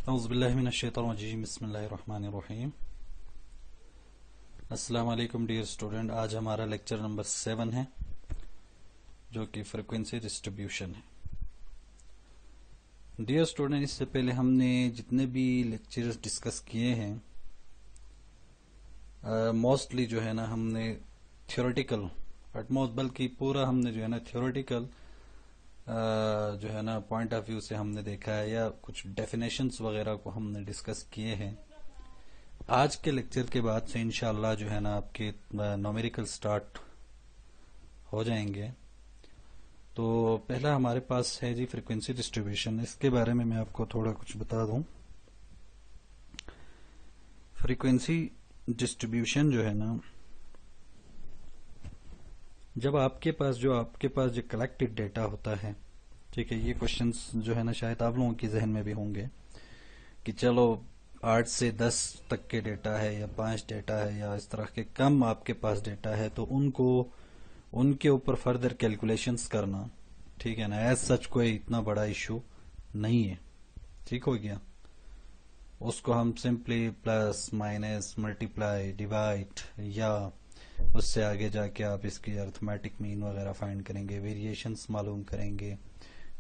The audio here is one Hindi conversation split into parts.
औज़ुबिल्लाहिमिनश्शैतानिर्रजीम बिस्मिल्लाहिर्रहमानिर्रहीम। अस्सलाम वालेकुम डियर स्टूडेंट। आज हमारा लेक्चर नंबर 7 है जो कि फ्रीक्वेंसी डिस्ट्रीब्यूशन है। डियर स्टूडेंट, इससे पहले हमने जितने भी लेक्चर्स डिस्कस किए हैं मोस्टली जो है ना हमने थ्योरेटिकल बल्कि पूरा हमने जो है ना थ्योरेटिकल जो है ना पॉइंट ऑफ व्यू से हमने देखा है या कुछ डेफिनेशंस वगैरह को हमने डिस्कस किए हैं। आज के लेक्चर के बाद से इंशाअल्लाह जो है ना आपके न्यूमेरिकल स्टार्ट हो जाएंगे। तो पहला हमारे पास है जी फ्रीक्वेंसी डिस्ट्रीब्यूशन। इसके बारे में मैं आपको थोड़ा कुछ बता दूं। फ्रीक्वेंसी डिस्ट्रीब्यूशन जो है ना, जब आपके पास जो कलेक्टेड डेटा होता है, ठीक है, ये क्वेश्चंस जो है ना शायद आप लोगों के जहन में भी होंगे कि चलो 8 से 10 तक के डेटा है या 5 डेटा है या इस तरह के कम आपके पास डेटा है तो उनके ऊपर फर्दर कैलकुलेशंस करना, ठीक है ना, एज सच कोई इतना बड़ा इशू नहीं है। ठीक हो गया। उसको हम simply plus minus multiply divide या उससे आगे जाके आप इसकी अर्थमेटिक मीन वगैरह फाइंड करेंगे, वेरिएशंस मालूम करेंगे,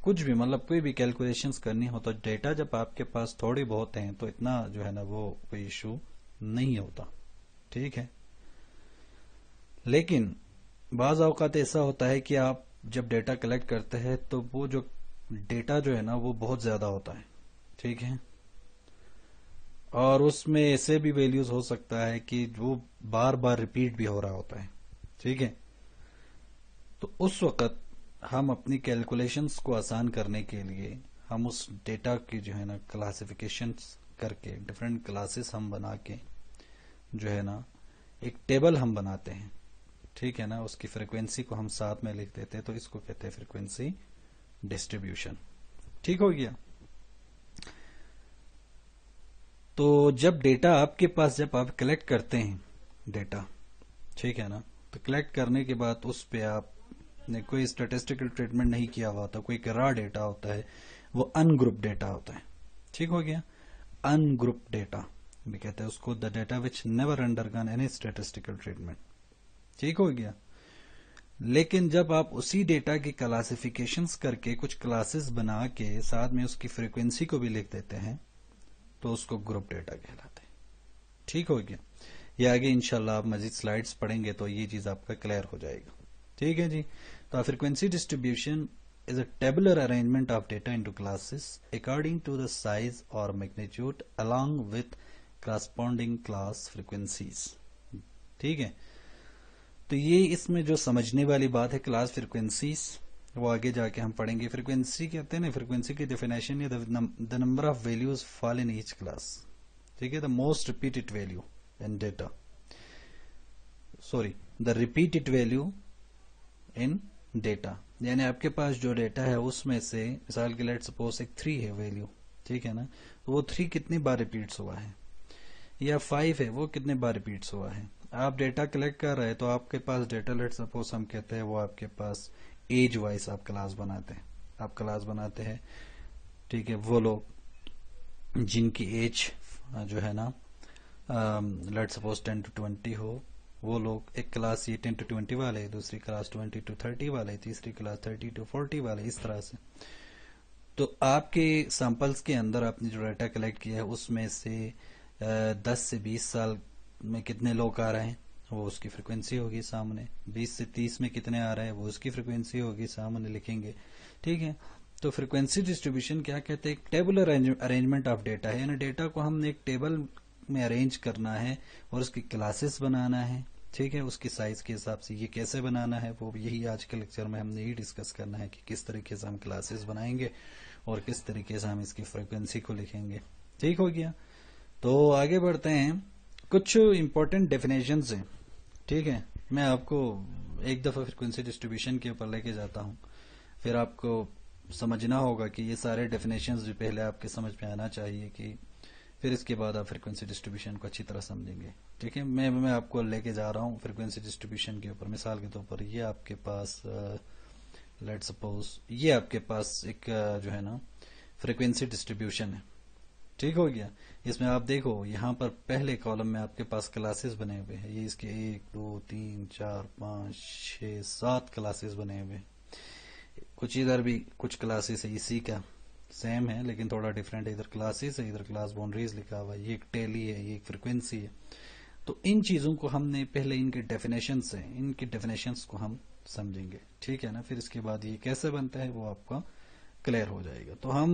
कुछ भी मतलब कोई भी कैलकुलेशंस करनी हो तो डेटा जब आपके पास थोड़ी बहुत हैं तो इतना जो है ना वो कोई इशू नहीं होता। ठीक है। लेकिन बाज औकात ऐसा होता है कि आप जब डेटा कलेक्ट करते हैं तो वो जो डेटा जो है ना वो बहुत ज्यादा होता है। ठीक है। और उसमें ऐसे भी वैल्यूज हो सकता है कि वो बार बार रिपीट भी हो रहा होता है। ठीक है। तो उस वक्त हम अपनी कैलकुलेशंस को आसान करने के लिए हम उस डेटा की जो है ना क्लासिफिकेशन करके डिफरेंट क्लासेस हम बना के जो है ना एक टेबल हम बनाते हैं। ठीक है ना। उसकी फ्रीक्वेंसी को हम साथ में लिख देते हैं तो इसको कहते हैं फ्रीक्वेंसी डिस्ट्रीब्यूशन। ठीक हो गया। तो जब डेटा आपके पास जब आप कलेक्ट करते हैं डेटा, ठीक है ना, तो कलेक्ट करने के बाद उस पे आपने कोई स्टैटिस्टिकल ट्रीटमेंट नहीं किया हुआ होता, कोई रॉ डेटा होता है, वो अनग्रुप डेटा होता है। ठीक हो गया। अनग्रुप डेटा भी कहते हैं उसको, the data which never undergone any statistical treatment. ठीक हो गया। लेकिन जब आप उसी डेटा की क्लासिफिकेशंस करके कुछ क्लासेस बना के साथ में उसकी फ्रीक्वेंसी को भी लिख देते हैं तो उसको ग्रुप डेटा कहलाते हैं। ठीक हो गया। ये आगे इंशाल्लाह आप मजीद स्लाइड्स पढ़ेंगे तो ये चीज आपका क्लियर हो जाएगा। ठीक है जी। तो frequency distribution is a tabular arrangement of data into classes according to the size or magnitude along with corresponding class frequencies। ठीक है। तो ये इसमें जो समझने वाली बात है क्लास फ्रीक्वेंसीज, वो आगे जाके हम पढ़ेंगे। फ्रीक्वेंसी कहते हैं ना, फ्रीक्वेंसी की डेफिनेशन है the number of values fall in each class. ठीक है। The most repeated value in data, sorry the repeated value in data, यानी आपके पास जो डेटा है उसमें से मिसाल के लेट सपोज एक 3 है वैल्यू, ठीक है ना, तो वो 3 कितनी बार रिपीट्स हुआ है, या 5 है वो कितने बार रिपीट्स हुआ है। आप डेटा कलेक्ट कर रहे हैं तो आपके पास डेटा लेट सपोज हम कहते हैं वो आपके पास एज वाइज आप क्लास बनाते हैं। ठीक है। वो लोग जिनकी एज जो है ना लेट सपोज 10 to 20 हो, वो लोग एक क्लास ये 10 to 20 वाले, दूसरी क्लास 20 to 30 वाले, तीसरी क्लास 30 to 40 वाले, इस तरह से। तो आपके सैंपल्स के अंदर आपने जो डाटा कलेक्ट किया है उसमें से 10 से 20 साल में कितने लोग आ रहे हैं वो उसकी फ्रीक्वेंसी होगी सामने, 20 से 30 में कितने आ रहे हैं वो उसकी फ्रीक्वेंसी होगी सामने लिखेंगे। ठीक है। तो फ्रीक्वेंसी डिस्ट्रीब्यूशन क्या कहते हैं, एक टेबुलर अरेंजमेंट ऑफ डेटा है, यानी डेटा को हमने एक टेबल में अरेंज करना है और उसकी क्लासेस बनाना है। ठीक है। उसकी साइज के हिसाब से ये कैसे बनाना है वो यही आज के लेक्चर में हमने ही डिस्कस करना है कि किस तरीके से हम क्लासेस बनाएंगे और किस तरीके से हम इसकी फ्रीक्वेंसी को लिखेंगे। ठीक हो गया। तो आगे बढ़ते हैं। कुछ इंपॉर्टेंट डेफिनेशंस हैं। ठीक है। मैं आपको एक दफा फ्रीक्वेंसी डिस्ट्रीब्यूशन के ऊपर लेके जाता हूं, फिर आपको समझना होगा कि ये सारे डेफिनेशंस जो पहले आपके समझ में आना चाहिए कि फिर इसके बाद आप फ्रीक्वेंसी डिस्ट्रीब्यूशन को अच्छी तरह समझेंगे। ठीक है। मैं आपको लेके जा रहा हूं फ्रीक्वेंसी डिस्ट्रीब्यूशन के ऊपर। मिसाल के तौर पर ये आपके पास लेट सपोज ये आपके पास एक जो है ना फ्रीक्वेंसी डिस्ट्रीब्यूशन है। ठीक हो गया। इसमें आप देखो यहाँ पर पहले कॉलम में आपके पास क्लासेस बने हुए हैं, ये इसके 1 2 3 4 5 6 7 क्लासेस बने हुए हैं। कुछ इधर भी कुछ क्लासेस है इसी का सेम है लेकिन थोड़ा डिफरेंट है, इधर क्लासेस है, इधर क्लास बाउंड्रीज लिखा हुआ है, ये एक टेली है, ये एक फ्रीक्वेंसी है। तो इन चीजों को हमने पहले इनके डेफिनेशन से, इनकी डेफिनेशंस को हम समझेंगे, ठीक है ना। फिर इसके बाद ये कैसे बनता है वो आपका क्लियर हो जाएगा। तो हम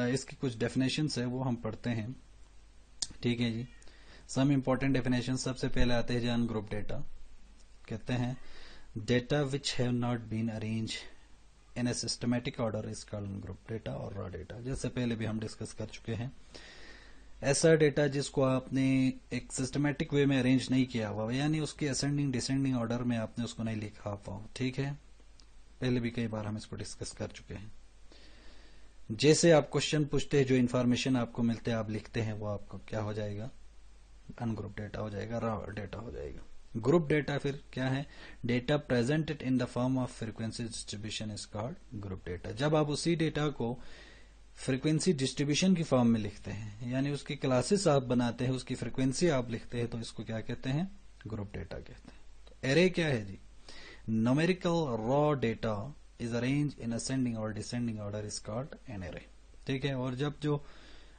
इसकी कुछ डेफिनेशंस है वो हम पढ़ते हैं, ठीक है जी। सम इंपॉर्टेंट डेफिनेशन, सबसे पहले आते हैं जन ग्रुप डेटा। कहते हैं data which have not been arrange in a systematic order is called group data और रॉ डेटा। जैसे पहले भी हम डिस्कस कर चुके हैं, ऐसा डेटा जिसको आपने एक सिस्टमेटिक वे में अरेंज नहीं किया हुआ, यानी उसके असेंडिंग डिसेंडिंग ऑर्डर में आपने उसको नहीं लिखा हुआ, ठीक है। पहले भी कई बार हम इसको डिस्कस कर चुके हैं। जैसे आप क्वेश्चन पूछते हैं, जो इन्फॉर्मेशन आपको मिलते हैं आप लिखते हैं, वो आपको क्या हो जाएगा, अनग्रुप डेटा हो जाएगा, रॉ डेटा हो जाएगा। ग्रुप डेटा फिर क्या है, data presented in the form of frequency distribution is called group data. जब आप उसी डेटा को फ्रीक्वेंसी डिस्ट्रीब्यूशन की फॉर्म में लिखते हैं, यानी उसकी क्लासेस आप बनाते हैं, उसकी फ्रीक्वेंसी आप लिखते हैं, तो इसको क्या कहते हैं, ग्रुप डेटा कहते हैं। तो एरे क्या है जी, numerical raw data is arrange in ascending और descending order is called an array, ठीक है। और जब जो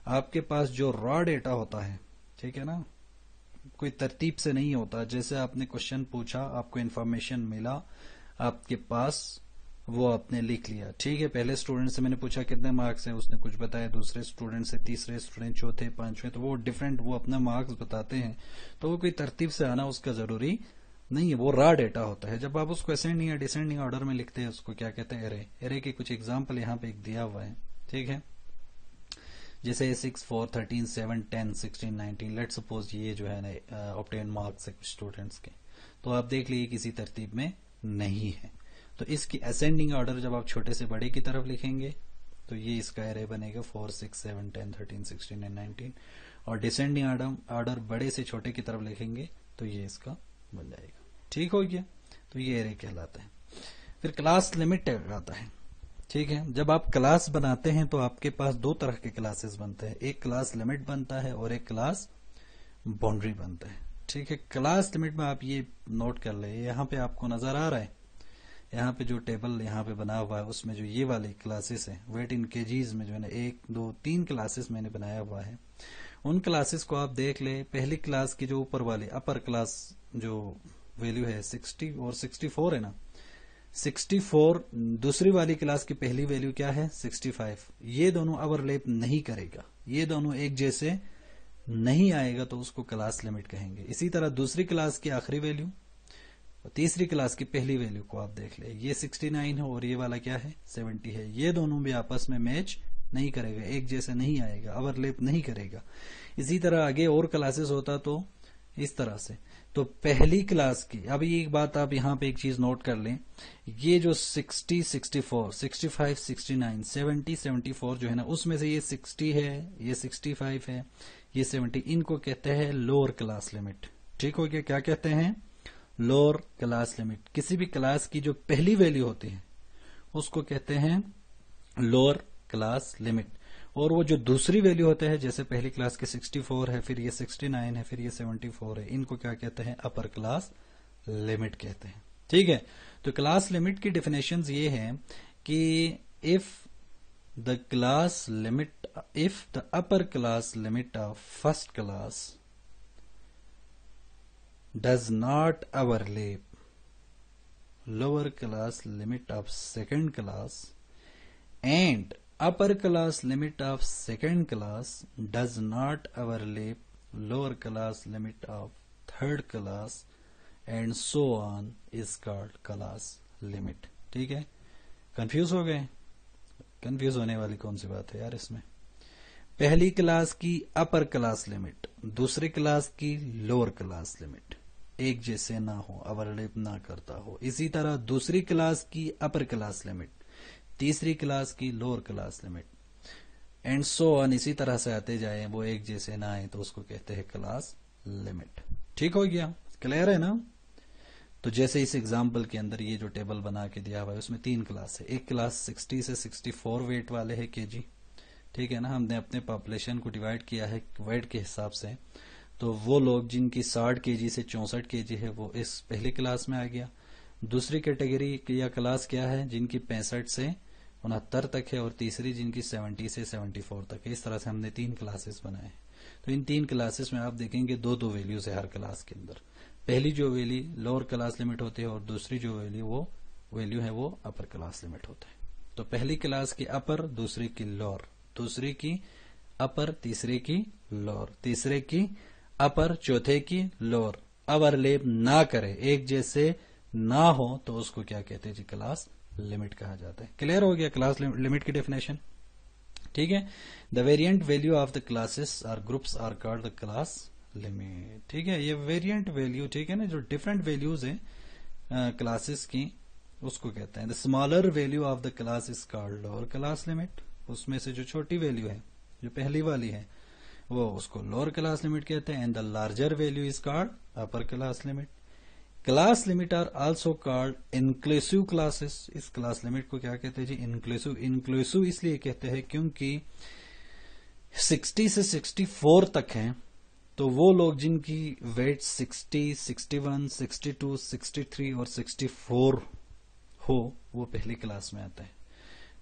आपके पास जो रॉ डेटा होता है, ठीक है ना, कोई तरतीब से नहीं होता, जैसे आपने क्वेश्चन पूछा, आपको इन्फॉर्मेशन मिला आपके पास, वो आपने लिख लिया, ठीक है। पहले स्टूडेंट से मैंने पूछा कितने मार्क्स हैं, उसने कुछ बताया, दूसरे स्टूडेंट से, तीसरे स्टूडेंट, चौथे, पांचवें, तो वो डिफरेंट, वो अपना मार्क्स बताते हैं, तो वो कोई तरतीब से आना उसका जरूरी नहीं है, वो रॉ डेटा होता है। जब आप उसको असेंडिंग या डिसेंडिंग ऑर्डर में लिखते हैं, उसको क्या कहते हैं, एरे। एरे के कुछ एग्जाम्पल यहाँ पे एक दिया हुआ है, ठीक है। जैसे 6 4 13 7 10 16 19, लेट सपोज ये जो है ना ऑब्टेन मार्क्स है कुछ स्टूडेंट्स के, तो आप देख लीजिए किसी तरतीब में नहीं है। तो इसकी असेंडिंग ऑर्डर जब आप छोटे से बड़े की तरफ लिखेंगे तो ये इसका एरे बनेगा 4 6 7 10 13 16 एंड 19, और डिसेंडिंग ऑर्डर बड़े से छोटे की तरफ लिखेंगे तो ये इसका बन जाएगा, ठीक हो गया। तो ये एरे कहलाता है। फिर क्लास लिमिट आता है, ठीक है। जब आप क्लास बनाते हैं तो आपके पास दो तरह के क्लासेस बनते हैं, एक क्लास लिमिट बनता है और एक क्लास बाउंड्री बनता है, ठीक है। क्लास लिमिट में आप ये नोट कर ले, यहाँ पे आपको नजर आ रहा है, यहाँ पे जो टेबल यहाँ पे बना हुआ है उसमें जो ये वाली क्लासेस है, वेट इन केजीज में जो है ना 1 2 3 क्लासेस मैंने बनाया हुआ है। उन क्लासेस को आप देख ले, पहली क्लास की जो ऊपर वाली अपर क्लास जो वैल्यू है 60 और 64 है ना, 64 दूसरी वाली क्लास की पहली वैल्यू क्या है 65, ये दोनों ओवरलैप नहीं करेगा, ये दोनों एक जैसे नहीं आएगा तो उसको क्लास लिमिट कहेंगे। इसी तरह दूसरी क्लास की आखिरी वैल्यू और तीसरी क्लास की पहली वैल्यू को आप देख ले, ये 69 है और ये वाला क्या है 70 है, ये दोनों भी आपस में मैच नहीं करेगा, एक जैसे नहीं आएगा, ओवरलैप नहीं करेगा। इसी तरह आगे और क्लासेस होता तो इस तरह से। तो पहली क्लास की, अब ये एक बात आप यहाँ पे एक चीज नोट कर लें, ये जो 60 64 65 69 70 74 जो है ना, उसमें से ये 60 है, ये 65 है, ये 70, इनको कहते हैं लोअर क्लास लिमिट, ठीक हो गया। क्या कहते हैं, लोअर क्लास लिमिट। किसी भी क्लास की जो पहली वैल्यू होती है उसको कहते हैं लोअर क्लास लिमिट, और वो जो दूसरी वैल्यू होते हैं, जैसे पहली क्लास के 64 है, फिर ये 69 है, फिर ये 74 है, इनको क्या कहते हैं, अपर क्लास लिमिट कहते हैं, ठीक है। तो क्लास लिमिट की डेफिनेशंस ये है कि if the class limit, if the upper class limit of first class does not overlap lower class limit of second class and upper class limit of second class does not overlap lower class limit of third class and so on is called class limit, ठीक है। कंफ्यूज हो गए, कंफ्यूज होने वाली कौन सी बात है यार इसमें। पहली क्लास की अपर क्लास लिमिट, दूसरी क्लास की लोअर क्लास लिमिट एक जैसे ना हो, ओवरलैप ना करता हो। इसी तरह दूसरी क्लास की अपर क्लास लिमिट, तीसरी क्लास की lower class limit, and so on, इसी तरह से आते जाए, वो एक जैसे ना आए तो उसको कहते हैं क्लास लिमिट, ठीक हो गया, क्लियर है ना। तो जैसे इस एग्जाम्पल के अंदर ये जो टेबल बना के दिया हुआ है उसमें 3 क्लास है, एक क्लास 60 से 64 वेट वाले है केजी, ठीक है ना, हमने अपने पॉपुलेशन को डिवाइड किया है वेट के हिसाब से, तो वो लोग जिनकी 60 केजी से 64 केजी है वो इस पहली क्लास में आ गया। दूसरी कैटेगरी या क्लास क्या है, जिनकी 65 से 69 तक है, और तीसरी जिनकी 70 से 74 तक है। इस तरह से हमने 3 क्लासेस बनाए। तो इन 3 क्लासेस में आप देखेंगे 2-2 वैल्यूज है हर क्लास के अंदर। पहली जो वैल्यू लोअर क्लास लिमिट होती है और दूसरी जो वैल्यू है वो अपर क्लास लिमिट होता है। तो पहली क्लास की अपर, दूसरी की लोअर, दूसरी की अपर, तीसरे की लोअर, तीसरे की अपर, चौथे की लोअर, ओवरलैप ना करे, एक जैसे ना हो तो उसको क्या कहते हैं जी, क्लास लिमिट कहा जाता है। क्लियर हो गया क्लास लिमिट की डेफिनेशन? ठीक है। The variant value of the classes और groups are called the class limit. ठीक है, ये वेरिएंट वैल्यू, ठीक है ना, जो डिफरेंट वैल्यूज है क्लासेस की, उसको कहते हैं। The smaller value of the class is called lower class limit. उसमें से जो छोटी वैल्यू है, जो पहली वाली है, वो उसको लोअर क्लास लिमिट कहते हैं। And the larger value is called upper class limit. Class limit are also called inclusive classes. इस क्लास लिमिट को क्या कहते हैं जी, इंक्लूसिव। इंक्लूसिव इसलिए कहते हैं क्योंकि 60 से 64 तक है, तो वो लोग जिनकी वेट 60, 61, 62, 63 और 64 हो वो पहली क्लास में आता है।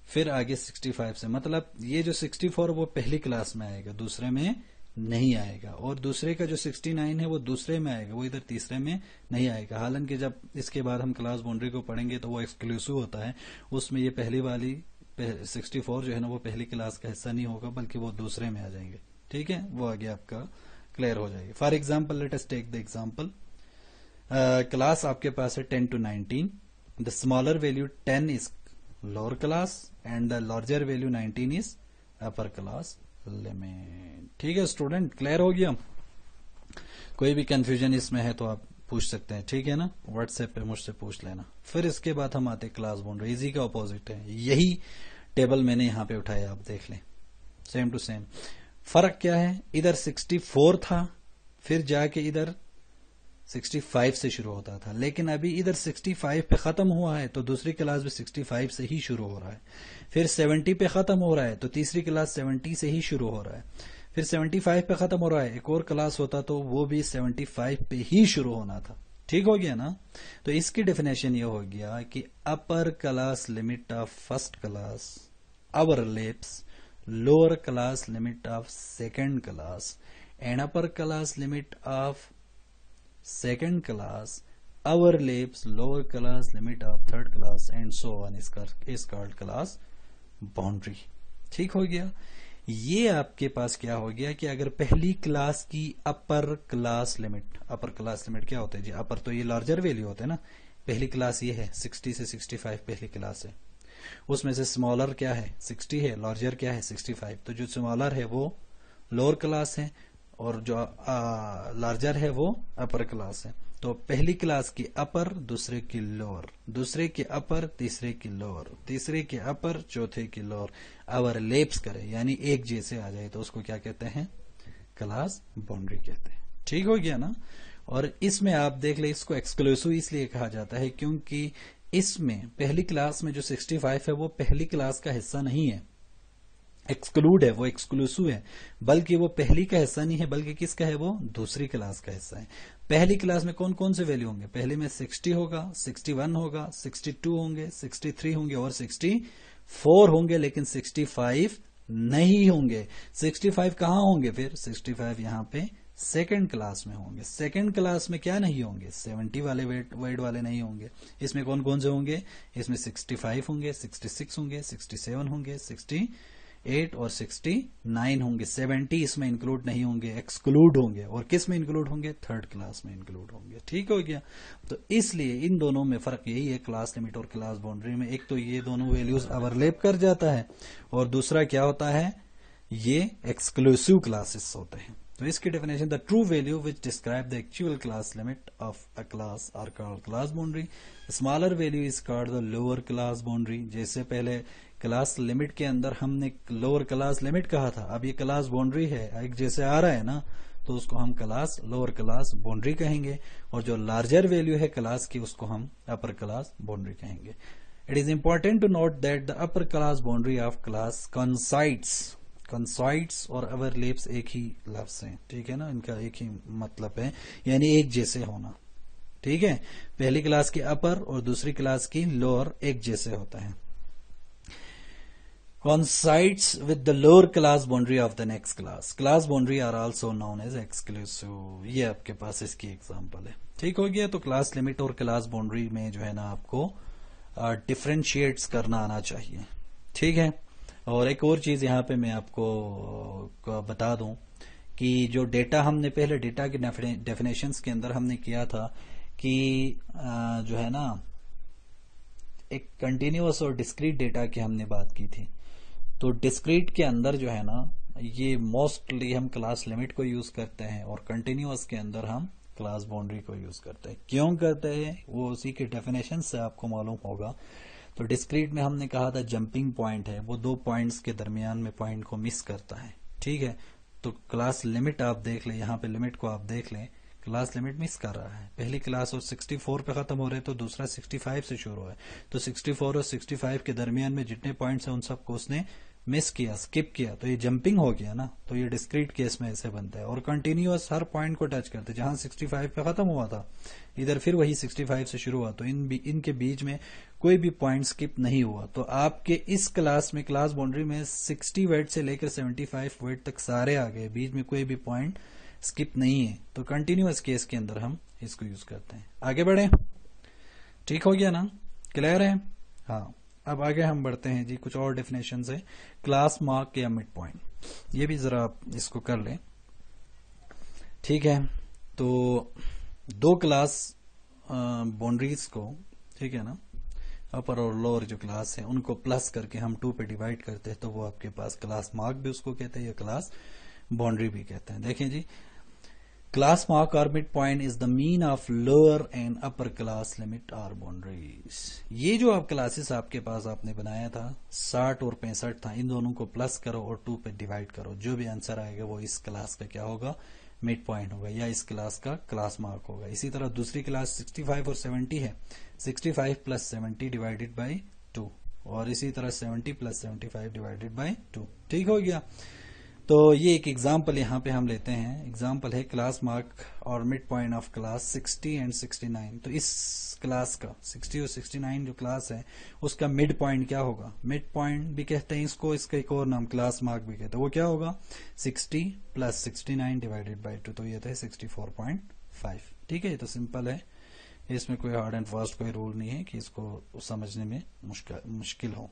फिर आगे 65 से, मतलब ये जो 64 वो पहली क्लास में आएगा, दूसरे में नहीं आएगा। और दूसरे का जो 69 है वो दूसरे में आएगा, वो इधर तीसरे में नहीं आएगा। हालांकि जब इसके बाद हम क्लास बाउंड्री को पढ़ेंगे तो वो एक्सक्लूसिव होता है, उसमें ये पहली वाली 64 जो है ना वो पहली क्लास का हिस्सा नहीं होगा, बल्कि वो दूसरे में आ जाएंगे। ठीक है, वो आगे आपका क्लियर हो जाएगी। For example, let us take the example. Class आपके पास है 10 to 19। The smaller value 10 is lower class and the larger value 19 is upper class limit. ठीक है स्टूडेंट, क्लियर हो गया? कोई भी कंफ्यूजन इसमें है तो आप पूछ सकते हैं, ठीक है ना, व्हाट्सएप पे मुझसे पूछ लेना। फिर इसके बाद हम आते क्लास बाउंड्री। इजी का अपोजिट है, यही टेबल मैंने यहां पे उठाया, आप देख लें, सेम टू सेम। फर्क क्या है, इधर 64 था, फिर जाके इधर 65 से शुरू होता था, लेकिन अभी इधर 65 पे खत्म हुआ है, तो दूसरी क्लास भी 65 से ही शुरू हो रहा है। फिर 70 पे खत्म हो रहा है, तो तीसरी क्लास 70 से ही शुरू हो रहा है। फिर 75 पे खत्म हो रहा है, एक और क्लास होता तो वो भी 75 पे ही शुरू होना था। ठीक हो गया ना? तो इसकी डेफिनेशन ये हो गया कि अपर class limit of first class overlaps lower class limit of second class and upper class limit of second class overlaps lower class limit of third class and so on is called class boundary। ठीक हो गया? ये आपके पास क्या हो गया कि अगर पहली क्लास की अपर क्लास लिमिट क्या होता है जी, अपर तो ये लार्जर वैल्यू होता है ना, पहली क्लास ये है 60 से 65 पहली क्लास है, उसमें से स्मॉलर क्या है 60 है, लार्जर क्या है 65, तो जो स्मॉलर है वो लोअर क्लास है और जो लार्जर है वो अपर क्लास है। तो पहली क्लास की अपर, दूसरे की लोअर, दूसरे की अपर, तीसरे की लोअर, तीसरे की अपर, चौथे की लोअर ओवरलैप्स करे, यानी एक जैसे आ जाए, तो उसको क्या कहते हैं, क्लास बाउंड्री कहते हैं। ठीक हो गया ना? और इसमें आप देख ले, इसको एक्सक्लूसिव इसलिए कहा जाता है क्योंकि इसमें पहली क्लास में जो 65 है वो पहली क्लास का हिस्सा नहीं है, एक्सक्लूड है, वो एक्सक्लूसिव है, बल्कि वो पहली का हिस्सा नहीं है, बल्कि किसका है, वो दूसरी क्लास का हिस्सा है। पहली क्लास में कौन कौन से वैल्यू होंगे, पहले में 60 होगा, 61 होगा, 62 होंगे, 63 होंगे और 64 होंगे, लेकिन 65 नहीं होंगे। 65 कहां होंगे, फिर 65 यहां पे सेकंड क्लास में होंगे। सेकंड क्लास में क्या नहीं होंगे, 70 वाले वेट वाले नहीं होंगे। इसमें कौन कौन से होंगे, इसमें 65 होंगे, 66 होंगे, 67 होंगे, 68 और 69 होंगे। 70 इसमें इंक्लूड नहीं होंगे, एक्सक्लूड होंगे। और किस में इंक्लूड होंगे, थर्ड क्लास में इंक्लूड होंगे। ठीक हो गया? तो इसलिए इन दोनों में फर्क यही है, क्लास लिमिट और क्लास बाउंड्री में। एक तो ये दोनों वैल्यूज ओवरलैप कर जाता है, और दूसरा क्या होता है, ये एक्सक्लूसिव क्लासेस होते हैं। तो इसकी definition, the true value which describe the actual class limit of a class are called class boundary. Smaller value is called the lower class boundary. जैसे पहले क्लास लिमिट के अंदर हमने लोअर क्लास लिमिट कहा था, अब ये क्लास बाउंड्री है, एक जैसे आ रहा है ना, तो उसको हम क्लास लोअर क्लास बाउंड्री कहेंगे, और जो लार्जर वैल्यू है क्लास की उसको हम अपर क्लास बाउंड्री कहेंगे। It is important to note that the upper class boundary of class coincides और ओवरलैप्स एक ही लफ्ज हैं, ठीक है ना, इनका एक ही मतलब है, यानी एक जैसे होना, ठीक है। पहली क्लास की अपर और दूसरी क्लास की लोअर एक जैसे होता है। coincides with the lower class boundary of the next class. Class boundary are also known as exclusive. ये आपके पास इसकी एग्जांपल है, ठीक हो गया। तो क्लास लिमिट और क्लास बाउंड्री में जो है ना आपको डिफरेंशिएट्स करना आना चाहिए, ठीक है। और एक और चीज यहाँ पे मैं आपको बता दूं कि जो डेटा हमने पहले डेटा के डेफिनेशंस के अंदर हमने किया था कि जो है ना एक कंटिन्यूअस और डिस्क्रीट डेटा की हमने बात की थी। तो डिस्क्रीट के अंदर जो है ना ये मोस्टली हम क्लास लिमिट को यूज करते हैं और कंटिन्यूअस के अंदर हम क्लास बाउंड्री को यूज करते हैं। क्यों करते हैं वो उसी के डेफिनेशन से आपको मालूम होगा। तो डिस्क्रीट में हमने कहा था जंपिंग पॉइंट है, वो दो पॉइंट्स के दरमियान में पॉइंट को मिस करता है, ठीक है। तो क्लास लिमिट आप देख लें, यहाँ पे लिमिट को आप देख लें, क्लास लिमिट मिस कर रहा है। पहली क्लास और 64 पे खत्म हो रहे तो दूसरा 65 से शुरू है, तो 64 और 65 के दरमियान में जितने पॉइंट्स हैं उन सबको उसने मिस किया, स्किप किया, तो ये जंपिंग हो गया ना। तो ये डिस्क्रीट केस में ऐसे बनता है। और कंटिन्यूअस हर पॉइंट को टच करते, जहां 65 पे खत्म हुआ था इधर फिर वही 65 से शुरू हुआ, तो इनके बीच में कोई भी पॉइंट स्किप नहीं हुआ। तो आपके इस क्लास में क्लास बाउंड्री में 60 वेट से लेकर 75 वेट तक सारे आ गए, बीच में कोई भी पॉइंट स्किप नहीं है। तो कंटिन्यूअस केस के अंदर हम इसको यूज करते हैं। आगे बढ़े, ठीक हो गया ना, क्लियर है। हाँ, अब आगे हम बढ़ते हैं जी, कुछ और डेफिनेशन है। क्लास मार्क या मिड पॉइंट, ये भी जरा आप इसको कर लें, ठीक है। तो दो क्लास बाउंड्रीज को, ठीक है ना, अपर और लोअर जो क्लास है उनको प्लस करके हम 2 पे डिवाइड करते हैं, तो वो आपके पास क्लास मार्क भी उसको कहते हैं या क्लास बाउंड्री भी कहते हैं। देखें जी, क्लास मार्क और mid point is the mean of lower and upper class limit और बाउंड्रीज। ये जो आप क्लासेस आपके पास आपने बनाया था 60 और 65 था, इन दोनों को प्लस करो और 2 पे डिवाइड करो, जो भी आंसर आएगा वो इस क्लास का क्या होगा, मिड पॉइंट होगा या इस क्लास का क्लास मार्क होगा। इसी तरह दूसरी क्लास 65 और 70 है, 65 प्लस 70 डिवाइडेड बाई 2, और इसी तरह 70 प्लस 75 डिवाइडेड बाई 2, ठीक हो गया। तो ये एक एग्जाम्पल यहाँ पे हम लेते हैं। एग्जाम्पल है क्लास मार्क और mid point of class 60 and 69। तो इस क्लास का 60 और 69 जो क्लास है उसका मिड पॉइंट क्या होगा, मिड पॉइंट भी कहते हैं इसको, इसका एक और नाम क्लास मार्क भी कहते हैं। वो क्या होगा, 60 प्लस 69 डिवाइडेड बाई 2, तो ये था 64.5, ठीक है। ये तो सिंपल है, इसमें कोई हार्ड एंड फास्ट कोई रूल नहीं है कि इसको समझने में मुश्किल हो।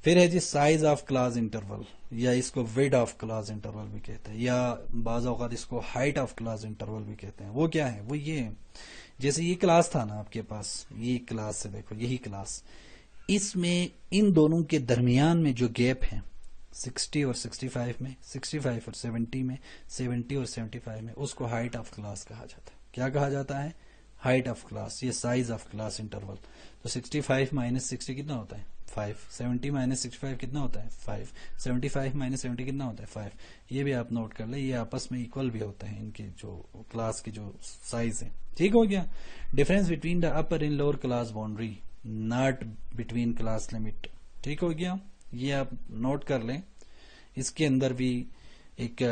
फिर है जी साइज ऑफ क्लास इंटरवल, या इसको विड ऑफ क्लास इंटरवल भी कहते हैं, या बाज़ औक़ात इसको हाइट ऑफ क्लास इंटरवल भी कहते हैं। वो क्या है, वो ये, जैसे ये क्लास था ना आपके पास, ये क्लास है, देखो यही क्लास, इसमें इन दोनों के दरमियान में जो गैप है 60 और 65 में, 65 और 70 में, 70 और 75 में, उसको हाइट ऑफ क्लास कहा जाता है। क्या कहा जाता है, हाइट ऑफ क्लास, ये साइज ऑफ क्लास इंटरवल। तो 65 माइनस 60 कितना होता है, 5, 70 माइनस 65 कितना होता है, 5, 75 माइनस 70 कितना होता है, 5। ये भी आप नोट कर ले, ये आपस में इक्वल भी होते हैं इनके जो क्लास की जो साइज है, ठीक हो गया। Difference between the upper and lower class boundary, not between class limit, ठीक हो गया। ये आप नोट कर लें। इसके अंदर भी एक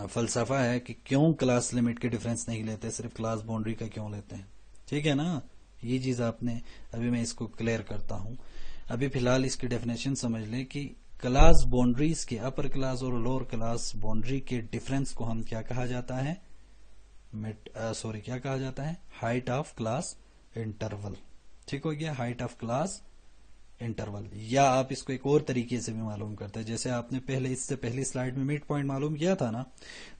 फलसफा है कि क्यों क्लास लिमिट के डिफरेंस नहीं लेते, सिर्फ क्लास बाउंड्री का क्यों लेते हैं, ठीक है ना। ये चीज आपने, अभी मैं इसको क्लियर करता हूं। अभी फिलहाल इसकी डेफिनेशन समझ लें कि क्लास बाउंड्रीज के अपर क्लास और लोअर क्लास बाउंड्री के डिफरेंस को हम क्या कहा जाता है, क्या कहा जाता है, हाइट ऑफ क्लास इंटरवल, ठीक हो गया, हाइट ऑफ क्लास इंटरवल। या आप इसको एक और तरीके से भी मालूम करते हैं, जैसे आपने पहले इससे पहली स्लाइड में मिड पॉइंट मालूम किया था ना,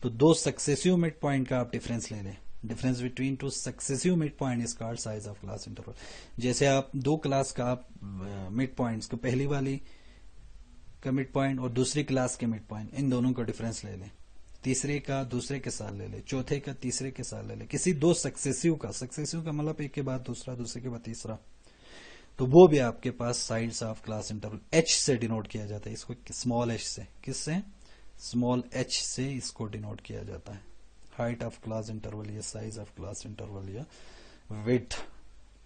तो दो सक्सेसिव मिड पॉइंट का आप डिफरेंस ले लें। Difference between two successive mid point is called size of class interval. जैसे आप दो क्लास का आप मिड पॉइंट्स को, पहली वाली का मिड पॉइंट और दूसरी क्लास के मिड पॉइंट, इन दोनों का डिफरेंस ले लें, तीसरे का दूसरे के साथ ले लें, चौथे का तीसरे के साथ ले लें, किसी दो सक्सेसिव का मतलब एक के बाद दूसरा, दूसरे के बाद तीसरा, तो वो भी आपके पास sides of class interval H से डिनोट किया जाता है। इसको स्मॉल एच से, किससे, स्मॉल एच से इसको डिनोट किया जाता है। हाइट ऑफ क्लास इंटरवल या साइज ऑफ क्लास इंटरवल या विड्थ,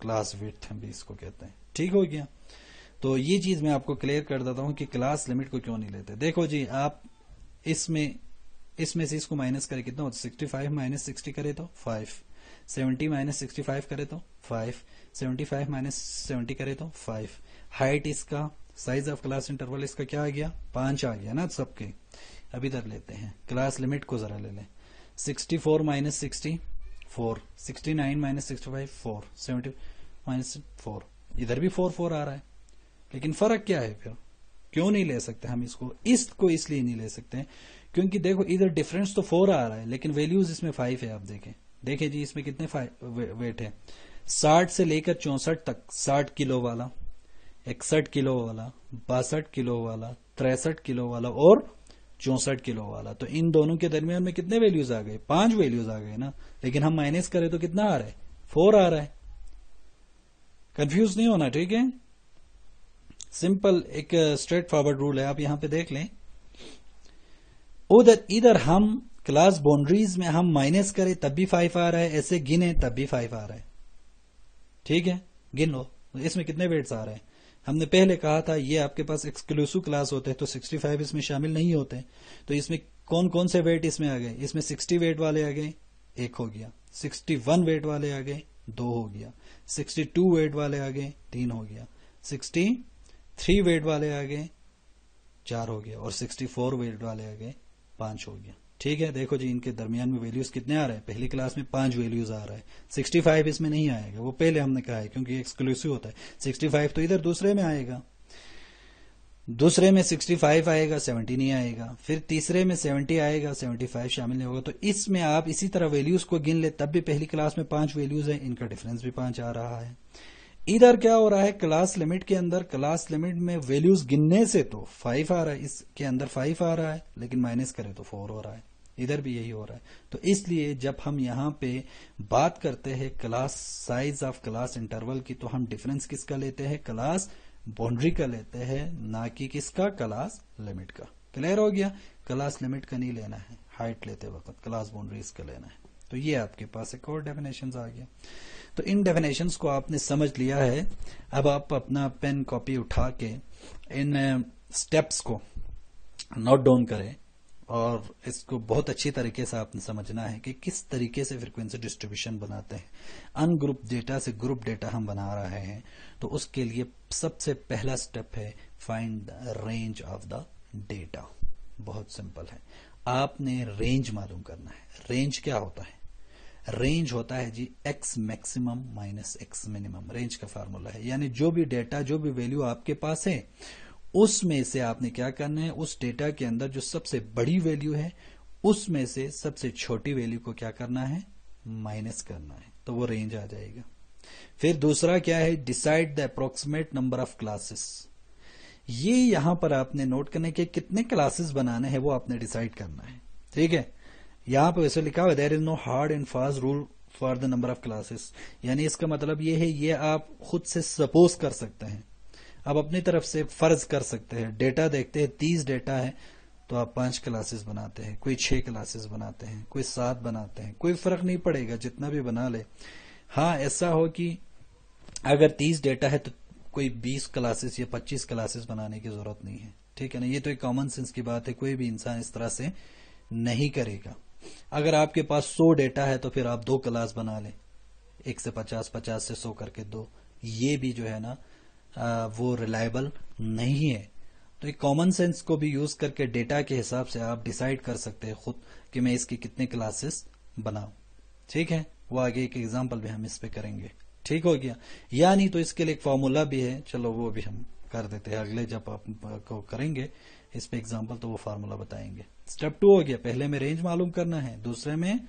क्लास विड्थ भी इसको कहते हैं, ठीक हो गया। तो ये चीज मैं आपको क्लियर कर देता हूं कि क्लास लिमिट को क्यों नहीं लेते। देखो जी, आप इसमें से इसको माइनस करे कितना होता है, 65 माइनस 60 करे तो 5, 70 माइनस 65 करे तो 5, 75 माइनस 70 करे तो 5। हाइट इसका, साइज ऑफ क्लास इंटरवल इसका क्या आ गया, 5 आ गया ना सबके। अब इधर लेते हैं, क्लास लिमिट को जरा ले लें। 64 माइनस 60 4, 69 माइनस 65 4, 70 माइनस 4, इधर भी 4 4 आ रहा है। लेकिन फर्क क्या है फिर, क्यों नहीं ले सकते हम इसको इसलिए नहीं ले सकते हैं क्योंकि देखो इधर डिफरेंस तो 4 आ रहा है लेकिन वैल्यूज इसमें 5 है। आप देखें जी, इसमें कितने वेट है, 60 से लेकर 64 तक, 60 किलो वाला, 61 किलो वाला, 62 किलो वाला, 63 किलो वाला और 64 किलो वाला। तो इन दोनों के दरमियान में कितने वैल्यूज आ गए, 5 वैल्यूज आ गए ना। लेकिन हम माइनस करें तो कितना आ रहा है, 4 आ रहा है। कंफ्यूज नहीं होना, ठीक है। सिंपल एक स्ट्रेट फॉरवर्ड रूल है, आप यहां पे देख लें। उधर इधर हम क्लास बाउंड्रीज में हम माइनस करें तब भी 5 आ रहा है, ऐसे गिने तब भी 5 आ रहा है, ठीक है। गिन लो इसमें कितने वेट्स आ रहे हैं। हमने पहले कहा था ये आपके पास एक्सक्लूसिव क्लास होते हैं तो 65 इसमें शामिल नहीं होते। तो इसमें कौन कौन से वेट इसमें आ गए, इसमें 60 वेट वाले आ गए, 1 हो गया। 61 वेट वाले आ गए, 2 हो गया। 62 वेट वाले आ गए, 3 हो गया। 63 वेट वाले आ गए, 4 हो गया। और 64 वेट वाले आ गए, 5 हो गया, ठीक है। देखो जी, इनके दरमियान में वैल्यूज कितने आ रहे हैं, पहली क्लास में 5 वैल्यूज आ रहा है। 65 इसमें नहीं आएगा, वो पहले हमने कहा है क्योंकि एक्सक्लूसिव होता है। 65 तो इधर दूसरे में आएगा, दूसरे में 65 आएगा, 70 नहीं आएगा। फिर तीसरे में 70 आएगा, 75 शामिल नहीं होगा। तो इसमें आप इसी तरह वैल्यूज को गिन ले, तब भी पहली क्लास में 5 वैल्यूज है, इनका डिफरेंस भी 5 आ रहा है। इधर क्या हो रहा है, क्लास लिमिट के अंदर, क्लास लिमिट में वैल्यूज गिनने से तो 5 आ रहा है, इसके अंदर 5 आ रहा है, लेकिन माइनस करें तो 4 हो रहा है। इधर भी यही हो रहा है। तो इसलिए जब हम यहां पे बात करते हैं class size of class interval की, तो हम डिफरेंस किसका लेते हैं, क्लास बाउंड्री का लेते हैं, ना कि किसका, क्लास लिमिट का। क्लियर हो गया, क्लास लिमिट का नहीं लेना है हाइट लेते वक्त, क्लास बाउंड्रीज का लेना है। तो ये आपके पास एक और डेफिनेशन आ गया। तो इन डेफिनेशंस को आपने समझ लिया है। अब आप अपना पेन कॉपी उठा के इन स्टेप्स को नोट डाउन करें और इसको बहुत अच्छी तरीके से आपने समझना है कि किस तरीके से फ्रीक्वेंसी डिस्ट्रीब्यूशन बनाते हैं। अनग्रुप डेटा से ग्रुप डेटा हम बना रहे हैं, तो उसके लिए सबसे पहला स्टेप है find the range of the data. बहुत सिंपल है, आपने रेंज मालूम करना है। रेंज क्या होता है, रेंज होता है जी X maximum minus X minimum, range का फार्मूला है। यानी जो भी डेटा, जो भी वैल्यू आपके पास है, उसमें से आपने क्या करना है, उस डेटा के अंदर जो सबसे बड़ी वैल्यू है उसमें से सबसे छोटी वैल्यू को क्या करना है, माइनस करना है, तो वो रेंज आ जाएगा। फिर दूसरा क्या है, decide the approximate number of classes. ये यहां पर आपने नोट करने के कितने क्लासेस बनाने हैं वो आपने डिसाइड करना है, ठीक है। यहां पर वैसे लिखा हुआ there is no hard and fast rule for the number of classes, यानी इसका मतलब ये है, ये आप खुद से सपोज कर सकते हैं, आप अपनी तरफ से फर्ज कर सकते हैं। डेटा देखते हैं, 30 डेटा है तो आप 5 क्लासेस बनाते हैं, कोई 6 क्लासेस बनाते हैं, कोई 7 बनाते हैं, कोई फर्क नहीं पड़ेगा, जितना भी बना ले। हाँ, ऐसा हो कि अगर 30 डेटा है तो कोई 20 क्लासेस या 25 क्लासेस बनाने की जरूरत नहीं है, ठीक है ना। ये तो एक कॉमन सेंस की बात है, कोई भी इंसान इस तरह से नहीं करेगा। अगर आपके पास 100 डेटा है तो फिर आप 2 क्लास बना लें, 1 से 50, 50 से 100 करके 2। ये भी जो है ना वो रिलायबल नहीं है। तो एक कॉमन सेंस को भी यूज करके डेटा के हिसाब से आप डिसाइड कर सकते हैं खुद कि मैं इसकी कितने क्लासेस बनाऊं, ठीक है। वो आगे एक एग्जांपल भी हम इस पे करेंगे, ठीक हो गया। या नहीं तो इसके लिए एक फॉर्मूला भी है, चलो वो भी हम कर देते हैं अगले जब आपको करेंगे इस पे एग्जांपल, तो वो फार्मूला बताएंगे। स्टेप 2 हो गया, पहले में रेंज मालूम करना है, दूसरे में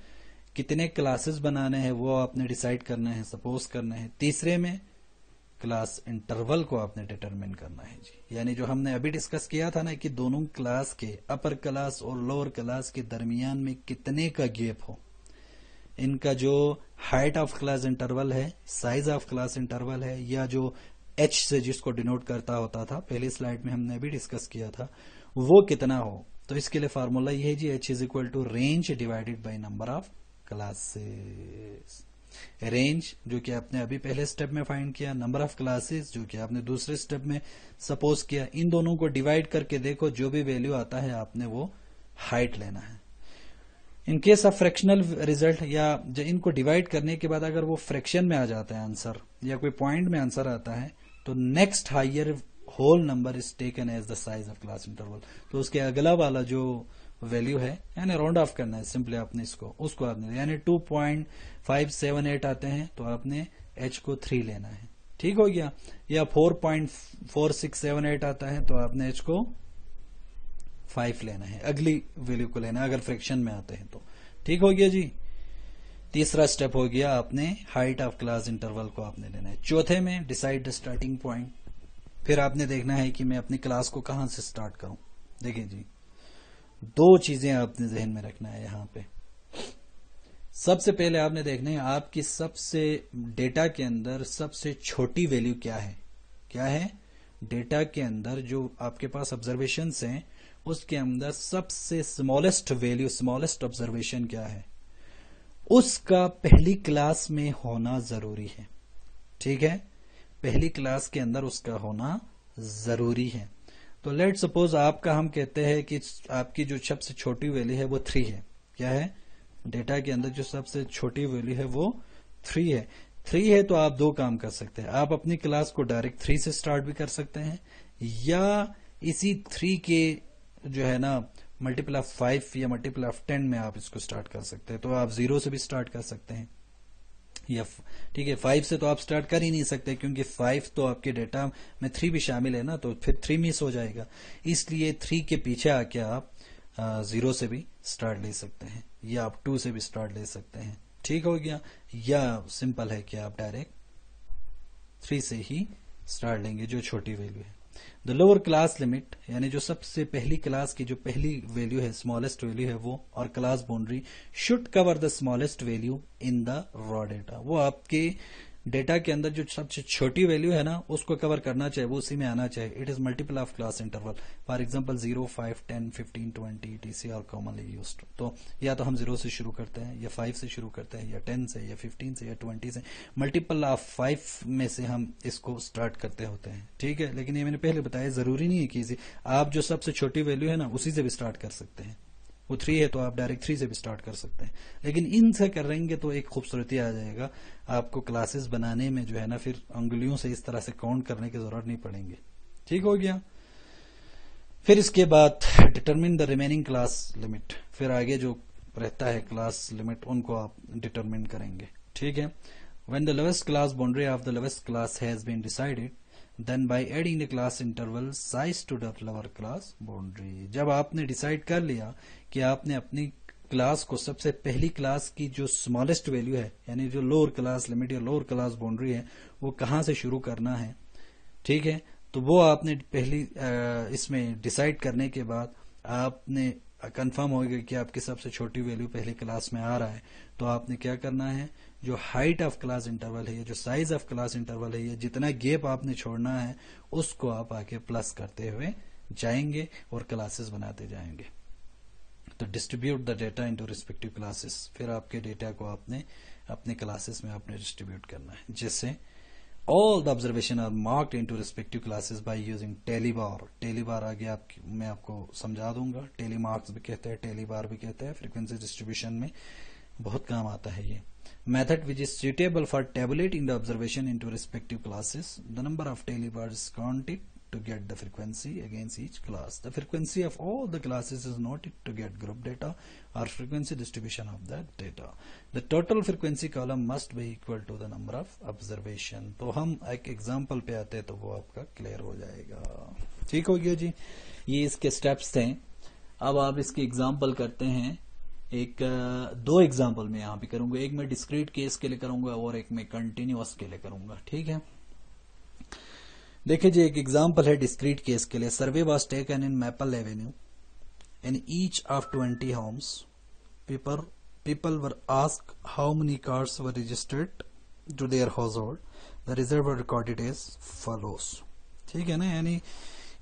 कितने क्लासेस बनाने हैं वो आपने डिसाइड करना है, सपोज करना है। तीसरे में क्लास इंटरवल को आपने डिटरमिन करना है जी। यानी जो हमने अभी डिस्कस किया था ना कि दोनों क्लास के, अपर क्लास और लोअर क्लास के दरमियान में कितने का गैप हो, इनका जो हाइट ऑफ क्लास इंटरवल है, साइज ऑफ क्लास इंटरवल है, या जो एच से जिसको डिनोट करता होता था पहली स्लाइड में हमने अभी डिस्कस किया था, वो कितना हो। तो इसके लिए फार्मूला ये है जी, H is equal to range divided by number of classes. Range जो कि आपने अभी पहले स्टेप में फाइंड किया, नंबर ऑफ क्लासेस जो कि आपने दूसरे स्टेप में सपोज किया, इन दोनों को डिवाइड करके देखो, जो भी वैल्यू आता है आपने वो हाइट लेना है। In case of fractional result, या इनको डिवाइड करने के बाद अगर वो फ्रैक्शन में आ जाता है आंसर, या कोई पॉइंट में आंसर आता है, तो next higher whole number is taken as the size of class interval. तो उसके अगला वाला जो वैल्यू है, यानी राउंड ऑफ करना है सिंपली आपने उसको आपने, यानी 2.578 आते हैं तो आपने h को 3 लेना है, ठीक हो गया। या 4.4678 आता है तो आपने h को 5 लेना है, अगली वैल्यू को लेना है अगर फ्रैक्शन में आते हैं तो, ठीक हो गया जी। तीसरा स्टेप हो गया, आपने हाइट ऑफ क्लास इंटरवल को आपने लेना है। चौथे में डिसाइड द स्टार्टिंग पॉइंट, फिर आपने देखना है कि मैं अपनी क्लास को कहां से स्टार्ट करूं। देखिए जी, दो चीजें आपने जहन में रखना है यहां पे। सबसे पहले आपने देखना है आपकी सबसे डेटा के अंदर सबसे छोटी वैल्यू क्या है। क्या है डेटा के अंदर, जो आपके पास ऑब्जर्वेशंस हैं उसके अंदर सबसे स्मॉलेस्ट वैल्यू, स्मॉलेस्ट ऑब्जर्वेशन क्या है, उसका पहली क्लास में होना जरूरी है, ठीक है। पहली क्लास के अंदर उसका होना जरूरी है। तो लेट सपोज आपका, हम कहते हैं कि आपकी जो सबसे छोटी वैल्यू है वो 3 है। क्या है, डेटा के अंदर जो सबसे छोटी वैल्यू है वो 3 है। 3 है तो आप दो काम कर सकते हैं, आप अपनी क्लास को डायरेक्ट 3 से स्टार्ट भी कर सकते हैं, या इसी 3 के जो है ना मल्टीपल ऑफ 5 या मल्टीपल ऑफ 10 में आप इसको स्टार्ट कर सकते हैं। तो आप 0 से भी स्टार्ट कर सकते हैं, या ठीक है 5 से तो आप स्टार्ट कर ही नहीं सकते, क्योंकि 5 तो आपके डेटा में 3 भी शामिल है ना, तो फिर 3 मिस हो जाएगा। इसलिए 3 के पीछे आके आप 0 से भी स्टार्ट ले सकते हैं, या आप 2 से भी स्टार्ट ले सकते हैं, ठीक हो गया। या सिंपल है कि आप डायरेक्ट 3 से ही स्टार्ट लेंगे जो छोटी वैल्यू है। द लोअर क्लास लिमिट, यानी जो सबसे पहली क्लास की जो पहली वैल्यू है, स्मॉलेस्ट वैल्यू है वो, और class boundary should cover the smallest value in the raw data. वो आपके डेटा के अंदर जो सबसे छोटी वैल्यू है ना उसको कवर करना चाहिए, वो उसी में आना चाहिए। It is multiple of class interval, for example 0, 5, 10, 15, 20 etc are commonly used. तो या तो हम 0 से शुरू करते हैं, या 5 से शुरू करते हैं, या 10 से, या 15 से, या 20 से, मल्टीपल ऑफ 5 में से हम इसको स्टार्ट करते होते हैं, ठीक है। लेकिन ये मैंने पहले बताया, जरूरी नहीं है कि आप जो सबसे छोटी वैल्यू है ना उसी से भी स्टार्ट कर सकते हैं। वो 3 है तो आप डायरेक्ट 3 से भी स्टार्ट कर सकते हैं, लेकिन इनसे करेंगे तो एक खूबसूरती आ जाएगा, आपको क्लासेस बनाने में जो है ना फिर उंगलियों से इस तरह से काउंट करने की जरूरत नहीं पड़ेगी, ठीक हो गया। फिर इसके बाद determine the remaining class limit, फिर आगे जो रहता है क्लास लिमिट उनको आप डिटरमिन करेंगे, ठीक है। When the lowest class boundary of the lowest class has been decided, then by adding the class interval size to the lower class boundary. जब आपने डिसाइड कर लिया कि आपने अपनी क्लास को सबसे पहली क्लास की जो स्मॉलेस्ट वैल्यू है, यानी जो लोअर क्लास लिमिट या लोअर क्लास बाउंड्री है, वो कहां से शुरू करना है, ठीक है। तो वो आपने पहली इसमें डिसाइड करने के बाद आपने कंफर्म हो गया कि आपकी सबसे छोटी वैल्यू पहली क्लास में आ रहा है, तो आपने क्या करना है, जो हाइट ऑफ क्लास इंटरवल है, जो साइज ऑफ क्लास इंटरवल है, ये जितना गैप आपने छोड़ना है उसको आप आके प्लस करते हुए जाएंगे और क्लासेस बनाते जाएंगे। तो distribute the data into respective classes, फिर आपके डेटा को आपने अपने क्लासेस में आपने डिस्ट्रीब्यूट करना है, जिससे all the observation are marked into respective classes by using टेलीबार। टेलीबार आगे मैं आपको समझा दूंगा, टेली मार्क्स भी कहते हैं, टेलीबार भी कहते हैं, फ्रीक्वेंसी डिस्ट्रीब्यूशन में बहुत काम आता है ये method, which is suitable for tabulating the observation into respective classes. The number of telebars is counted to get the frequency against each class. The frequency of all the classes is noted to get group data or frequency distribution of that data. The total frequency column must be equal to the number of observation. तो हम एक एग्जांपल पे आते हैं तो वो आपका क्लियर हो जाएगा, ठीक हो गया जी। ये इसके स्टेप्स थे। अब आप इसके एग्जांपल करते हैं। एक दो एग्जांपल मैं यहाँ पे करूंगा, एक मैं डिस्क्रीट केस के लिए करूंगा और एक मैं कंटिन्यूअस के लिए करूंगा, ठीक है। देखिए जी, एक एग्जांपल है डिस्क्रीट केस के लिए। Survey was taken in Maple Avenue, in each of 20 homes people were asked how many cars were registered to their household. The result was recorded as follows, ठीक है ना। यानी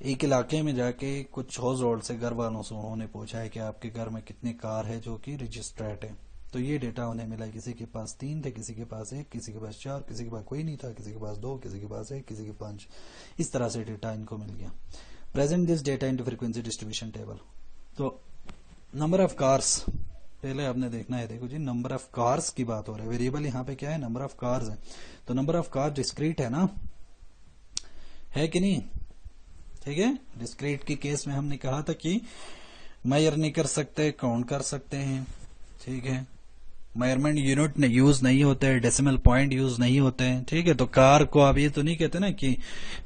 एक इलाके में जाके कुछ हाउस होल्ड से, घर वालों से उन्होंने पूछा है कि आपके घर में कितनी कार है जो कि रजिस्टर्ड है, तो ये डेटा उन्हें मिला, किसी के पास 3 थे, किसी के पास 1, किसी के पास 4, किसी के पास कोई नहीं था, किसी के पास 2, किसी के पास 1, किसी के 5, इस तरह से डेटा इनको मिल गया। Present this data into frequency distribution table. तो नंबर ऑफ कार्स पहले आपने देखना है, देखो जी नंबर ऑफ कार्स की बात हो रही है, वेरिएबल यहाँ पे क्या है, नंबर ऑफ कार्स है, तो नंबर ऑफ कार डिस्क्रीट है ना, है कि नहीं, ठीक है। डिस्क्रीट के केस में हमने कहा था कि मेजर नहीं कर सकते, काउंट कर सकते हैं, ठीक है, मेजरमेंट यूनिट यूज नहीं होते हैं, डेसिमल पॉइंट यूज नहीं होते हैं, ठीक है। तो कार को आप ये तो नहीं कहते ना कि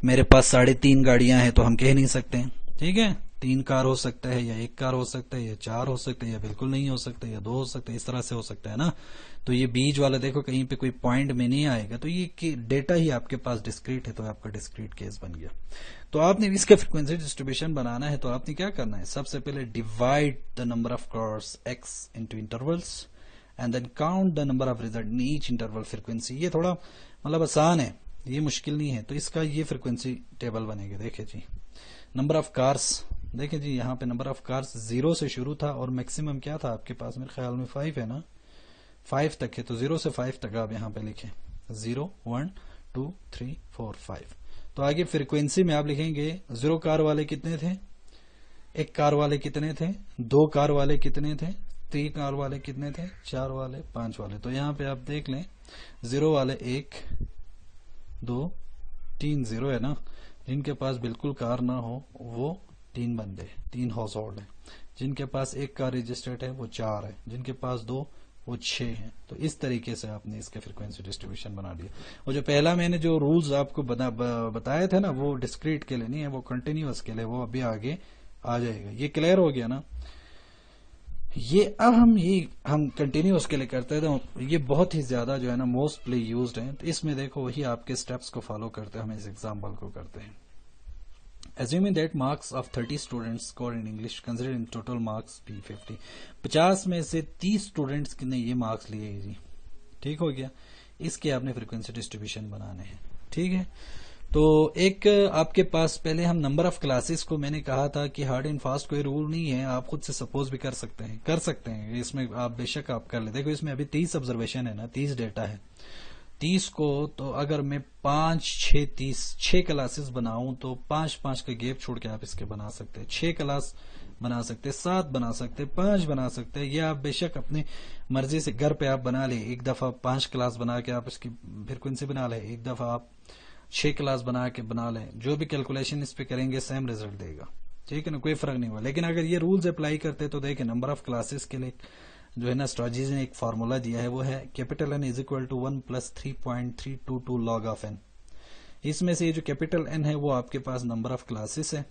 मेरे पास 3.5 गाड़ियां हैं, तो हम कह नहीं सकते, ठीक है। 3 कार हो सकता है, या 1 कार हो सकता है, या 4 हो सकते हैं, या बिल्कुल नहीं हो सकते, या 2 हो सकते हैं, इस तरह से हो सकता है ना। तो ये बीच वाला देखो कहीं पे कोई पॉइंट में नहीं आएगा, तो ये डेटा ही आपके पास डिस्क्रीट है, तो आपका डिस्क्रीट केस बन गया। तो आपने इसका फ्रीक्वेंसी डिस्ट्रीब्यूशन बनाना है, तो आपने क्या करना है, सबसे पहले divide the number of cars X into intervals and then count the number of result in each interval frequency. ये थोड़ा मतलब आसान है, ये मुश्किल नहीं है। तो इसका ये फ्रीक्वेंसी टेबल बनेगा। देखिए जी नंबर ऑफ कार्स, देखिए जी यहाँ पे नंबर ऑफ कार्स 0 से शुरू था और मैक्सिमम क्या था आपके पास, मेरे ख्याल में 5 है ना, 5 तक है, तो 0 से 5 तक आप यहाँ पे लिखें 0 1 2 3 4 5। तो आगे फ्रीक्वेंसी में आप लिखेंगे 0 कार वाले कितने थे, 1 कार वाले कितने थे, 2 कार वाले कितने थे, 3 कार वाले कितने थे, 4 वाले, 5 वाले। तो यहाँ पे आप देख लें 0 वाले 1 2 3 0 है ना, जिनके पास बिल्कुल कार ना हो वो 3 बंदे, 3 हाउस होल्ड है। जिनके पास 1 कार रजिस्टर्ड है वो 4 है, जिनके पास 2 वो 6 है। तो इस तरीके से आपने इसके फ्रीक्वेंसी डिस्ट्रीब्यूशन बना दिया। और जो पहला मैंने जो रूल्स आपको बताए थे ना, वो डिस्क्रीट के लिए नहीं है, वो कंटिन्यूअस के लिए, वो अभी आगे आ जाएगा। ये क्लियर हो गया ना। ये अब हम कंटिन्यूअस के लिए करते हैं, तो ये बहुत ही ज्यादा जो है ना मोस्टली यूज्ड है। तो इसमें देखो वही आपके स्टेप्स को फॉलो करते हैं, हम इस एग्जांपल को करते हैं। Assuming that marks of 30 students score in English, consider in total marks be 50। 50 में से 30 स्टूडेंट्स ने ये मार्क्स लिए जी, ठीक हो गया। इसके आपने फ्रीक्वेंसी डिस्ट्रीब्यूशन बनाने हैं, ठीक है। तो एक आपके पास पहले हम नंबर ऑफ क्लासेस को, मैंने कहा था कि हार्ड एंड फास्ट कोई रूल नहीं है, आप खुद से सपोज भी कर सकते हैं इसमें आप बेशक आप कर ले। देखो इसमें अभी 30 ऑब्जर्वेशन है ना, 30 डेटा है, 30 को तो अगर मैं 5 6 30 6 क्लासेस बनाऊं तो 5 का गैप छोड़ के आप इसके बना सकते हैं। 6 क्लास बना सकते, 7 बना सकते, 5 बना सकते, ये आप बेशक अपनी मर्जी से घर पे आप बना ले। एक दफा 5 क्लास बना के आप इसकी फ्रीक्वेंसी बना ले, एक दफा आप 6 क्लास बना के बना लें, जो भी कैलकुलेशन इस पे करेंगे सेम रिजल्ट देगा, ठीक है ना, कोई फर्क नहीं हुआ। लेकिन अगर ये रूल्स अप्लाई करते तो देखिए नंबर ऑफ क्लासेस के लिए जो है ना स्ट्रैटेजी ने एक फार्मूला दिया है, वो है capital N is equal to 1 plus 3.322 log of n। इसमें से ये जो कैपिटल N है वो आपके पास नंबर ऑफ क्लासेस है,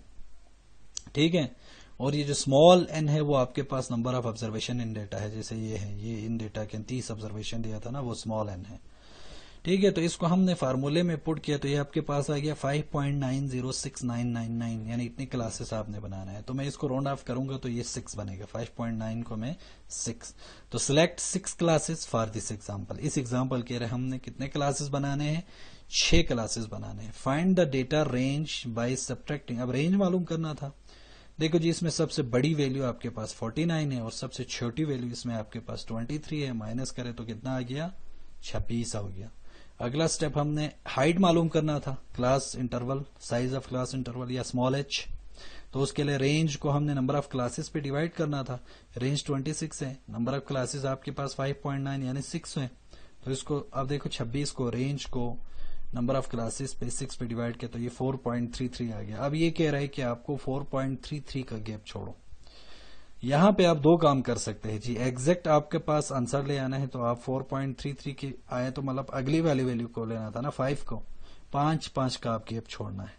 ठीक है, और ये जो स्मॉल n है वो आपके पास number of observation in data है। जैसे ये है, ये इन डेटा के 30 ऑब्जर्वेशन दिया था ना, वो स्मॉल n है, ठीक है। तो इसको हमने फार्मूले में पुट किया तो ये आपके पास आ गया 5.906999, यानी इतनी क्लासेस आपने बनाना है। तो मैं इसको राउंड ऑफ करूंगा तो ये 6 बनेगा, 5.9 को मैं 6। तो select 6 classes for this example. इस एग्जांपल के लिए हमने कितने क्लासेस बनाने हैं, 6 क्लासेस बनाने हैं। Find the data range by subtracting, अब रेंज मालूम करना था। देखो जी इसमें सबसे बड़ी वैल्यू आपके पास 49 है और सबसे छोटी वैल्यू इसमें आपके पास 23 है, माइनस करें तो कितना आ गया, 26 हो गया। अगला स्टेप हमने हाइट मालूम करना था, class interval, size of class interval या स्मॉल h। तो उसके लिए रेंज को हमने नंबर ऑफ क्लासेस पे डिवाइड करना था। रेंज 26 है, नंबर ऑफ क्लासेस आपके पास 5.9 यानी 6 है। तो इसको अब देखो 26 को रेंज को नंबर ऑफ क्लासेस पे 6 पे डिवाइड किया तो ये 4.33 आ गया। अब ये कह रहा है कि आपको 4.33 का गैप छोड़ो। यहां पे आप 2 काम कर सकते हैं जी, एग्जैक्ट आपके पास आंसर ले आना है तो आप 4.33 के आए तो मतलब अगली वाली वैल्यू को लेना था ना, 5 को, 5 का आप गैप छोड़ना है।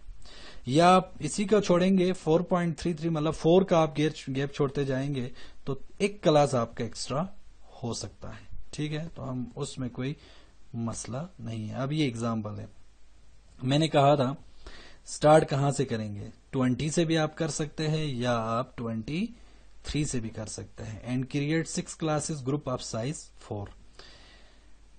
या आप इसी का छोड़ेंगे 4.33 मतलब 4 का आप गैप छोड़ते जाएंगे तो 1 क्लास आपका एक्स्ट्रा हो सकता है, ठीक है। तो हम उसमें कोई मसला नहीं है। अब ये एग्जाम्पल है, मैंने कहा था स्टार्ट कहां से करेंगे, 20 से भी आप कर सकते हैं या आप 23 से भी कर सकते हैं। And create 6 classes group of size 4।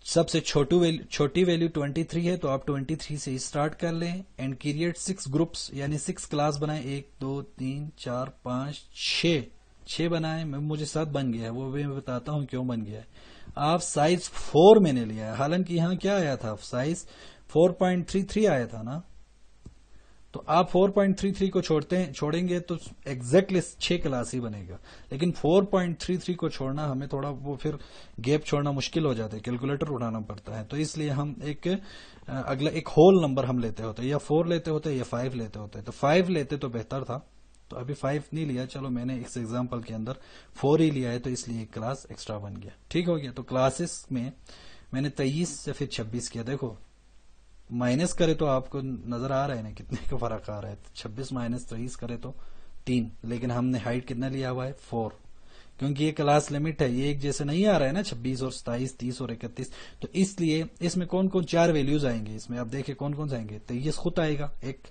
सबसे छोटी वैल्यू 23 है तो आप 23 से स्टार्ट कर लें। एंड क्रिएट 6 ग्रुप्स यानी 6 क्लास बनाए, 1 2 3 4 5 6 6 बनाए, मुझे 7 बन गया है, वो भी मैं बताता हूं क्यों बन गया है। आप साइज 4 मैंने लिया है, हालांकि यहां क्या आया था, साइज 4.33 आया था ना, तो आप 4.33 को छोड़ेंगे तो एग्जैक्टली 6 क्लास ही बनेगा, लेकिन 4.33 को छोड़ना हमें थोड़ा वो फिर गैप छोड़ना मुश्किल हो जाता है, कैलकुलेटर उठाना पड़ता है, तो इसलिए हम अगला एक होल नंबर हम लेते होते, या 4 लेते होते या 5 लेते होते, तो 5 लेते तो बेहतर था, तो अभी 5 नहीं लिया, चलो मैंने इस एग्जाम्पल के अंदर 4 ही लिया है, तो इसलिए एक क्लास एक्स्ट्रा बन गया। ठीक हो गया। तो क्लासेस में मैंने 23 से फिर 26 किया, देखो माइनस करे तो आपको नजर आ रहा है ना कितने का फर्क आ रहा है, 26 माइनस 23 करे तो 3, लेकिन हमने हाइट कितना लिया हुआ है 4, क्योंकि ये क्लास लिमिट है, ये एक जैसे नहीं आ रहा है ना 26 और 27, 30 और 31, तो इसलिए इसमें कौन कौन 4 वैल्यूज आएंगे, इसमें आप देखिए कौन कौन से आएंगे, 23 खुद आएगा, 1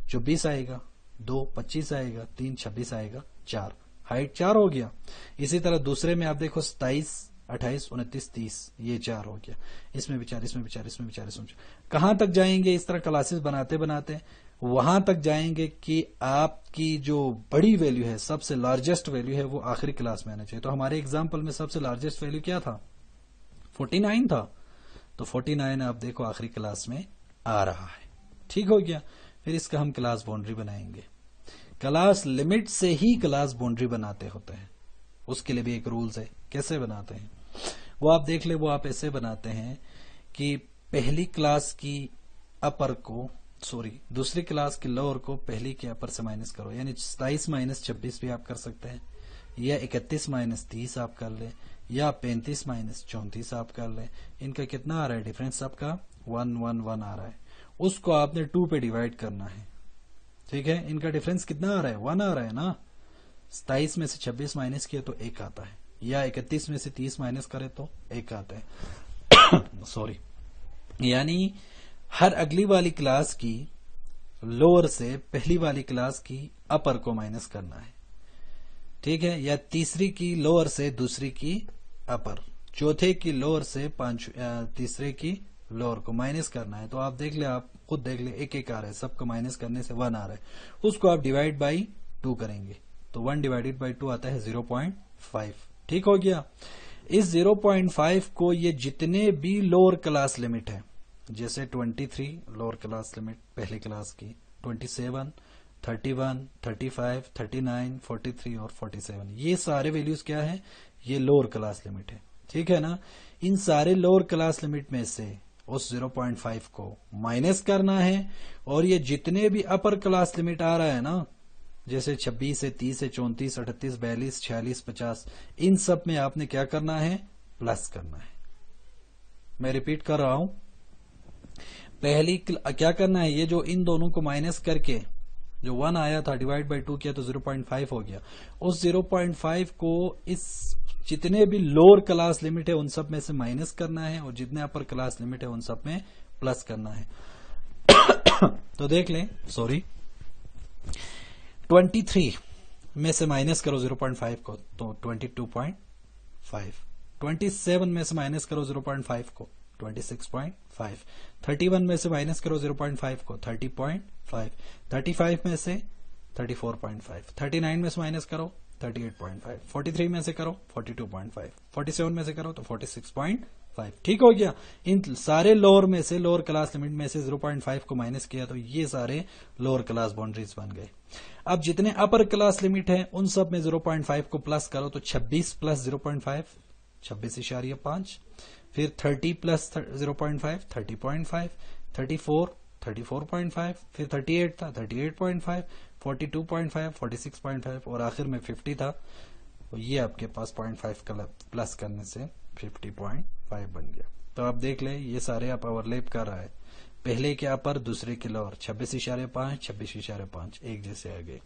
24 आएगा, 2 25 आएगा, 3 26 आएगा, 4 हाइट 4 हो गया। इसी तरह दूसरे में आप देखो 27 28 29 30, ये 4 हो गया, इसमें भी 4, इसमें भी 4, इसमें भी 4, इसमें भी 4। कहां तक जाएंगे इस तरह क्लासेस बनाते बनाते, वहां तक जाएंगे कि आपकी जो बड़ी वैल्यू है, सबसे लार्जेस्ट वैल्यू है, वो आखिरी क्लास में आना चाहिए। तो हमारे एग्जाम्पल में सबसे लार्जेस्ट वैल्यू क्या था, 49 था, तो 49 आप देखो आखिरी क्लास में आ रहा है। ठीक हो गया। फिर इसका हम क्लास बाउंड्री बनाएंगे, क्लास लिमिट से ही क्लास बाउंड्री बनाते होते हैं, उसके लिए भी एक रूल्स है, कैसे बनाते हैं वो आप देख ले। वो आप ऐसे बनाते हैं कि पहली क्लास की अपर को, दूसरी क्लास की लोअर को पहली के अपर से माइनस करो, यानी 27 माइनस 26 भी आप कर सकते हैं, या 31 माइनस 30 आप कर ले, या 35 माइनस 34 आप कर ले। इनका कितना आ रहा है डिफरेंस, आपका 1 1 1 आ रहा है, उसको आपने 2 पे डिवाइड करना है। ठीक है, इनका डिफरेंस कितना आ रहा है, 1 आ रहा है ना, 27 में से 26 माइनस किया तो 1 आता है, या 31 में से 30 माइनस करे तो 1 आता है सॉरी, यानी हर अगली वाली क्लास की लोअर से पहली वाली क्लास की अपर को माइनस करना है। ठीक है, या तीसरी की लोअर से दूसरी की अपर, चौथे की लोअर से तीसरे की लोअर को माइनस करना है। तो आप देख ले, आप खुद देख ले, एक एक आ रहा है, सबको माइनस करने से 1 आ रहा है, उसको आप डिवाइड बाई 2 करेंगे तो 1 डिवाइडेड बाई 2 आता है 0.5। ठीक हो गया। इस 0.5 को ये जितने भी लोअर क्लास लिमिट है, जैसे 23 लोअर क्लास लिमिट पहली क्लास की, 27 31 35 39 43 और 47, ये सारे वैल्यूज क्या है, ये लोअर क्लास लिमिट है। ठीक है ना, इन सारे लोअर क्लास लिमिट में से उस 0.5 को माइनस करना है, और ये जितने भी अपर क्लास लिमिट आ रहा है ना, जैसे 26 से 30 से 34 38 42 46 50, इन सब में आपने क्या करना है, प्लस करना है। मैं रिपीट कर रहा हूं, पहली क्या करना है, ये जो इन दोनों को माइनस करके जो 1 आया था डिवाइड बाई 2 किया तो 0.5 हो गया, उस 0.5 को इस जितने भी लोअर क्लास लिमिट है उन सब में से माइनस करना है, और जितने अपर क्लास लिमिट है उन सब में प्लस करना है तो देख लें, 23 में से माइनस करो 0.5 को तो 22.5, 27 में से माइनस करो 0.5 को 26.5, 31 में से माइनस करो 0.5 को 30.5, 35 में से 34.5, 39 में से माइनस करो 38.5, 43 में से करो 42.5, 47 में से करो तो 46.5। ठीक हो गया। इन सारे लोअर में से, लोअर क्लास लिमिट में से 0.5 को माइनस किया तो ये सारे लोअर क्लास बाउंड्रीज बन गए। अब जितने अपर क्लास लिमिट है उन सब में 0.5 को प्लस करो तो 26 प्लस 0.5 26.5, फिर 30 प्लस 0.5 30.5, 34 34.5, फिर 38 था 38.5, 42.5 46.5 और आखिर में 50 था, तो ये आपके पास 0.5 प्लस करने से 50.5 बन गया। तो आप देख ले, ये सारे आप ओवरलैप कर रहा है, पहले के अपर दूसरे के लोअर 26.5 26.5 एक जैसे आ गए,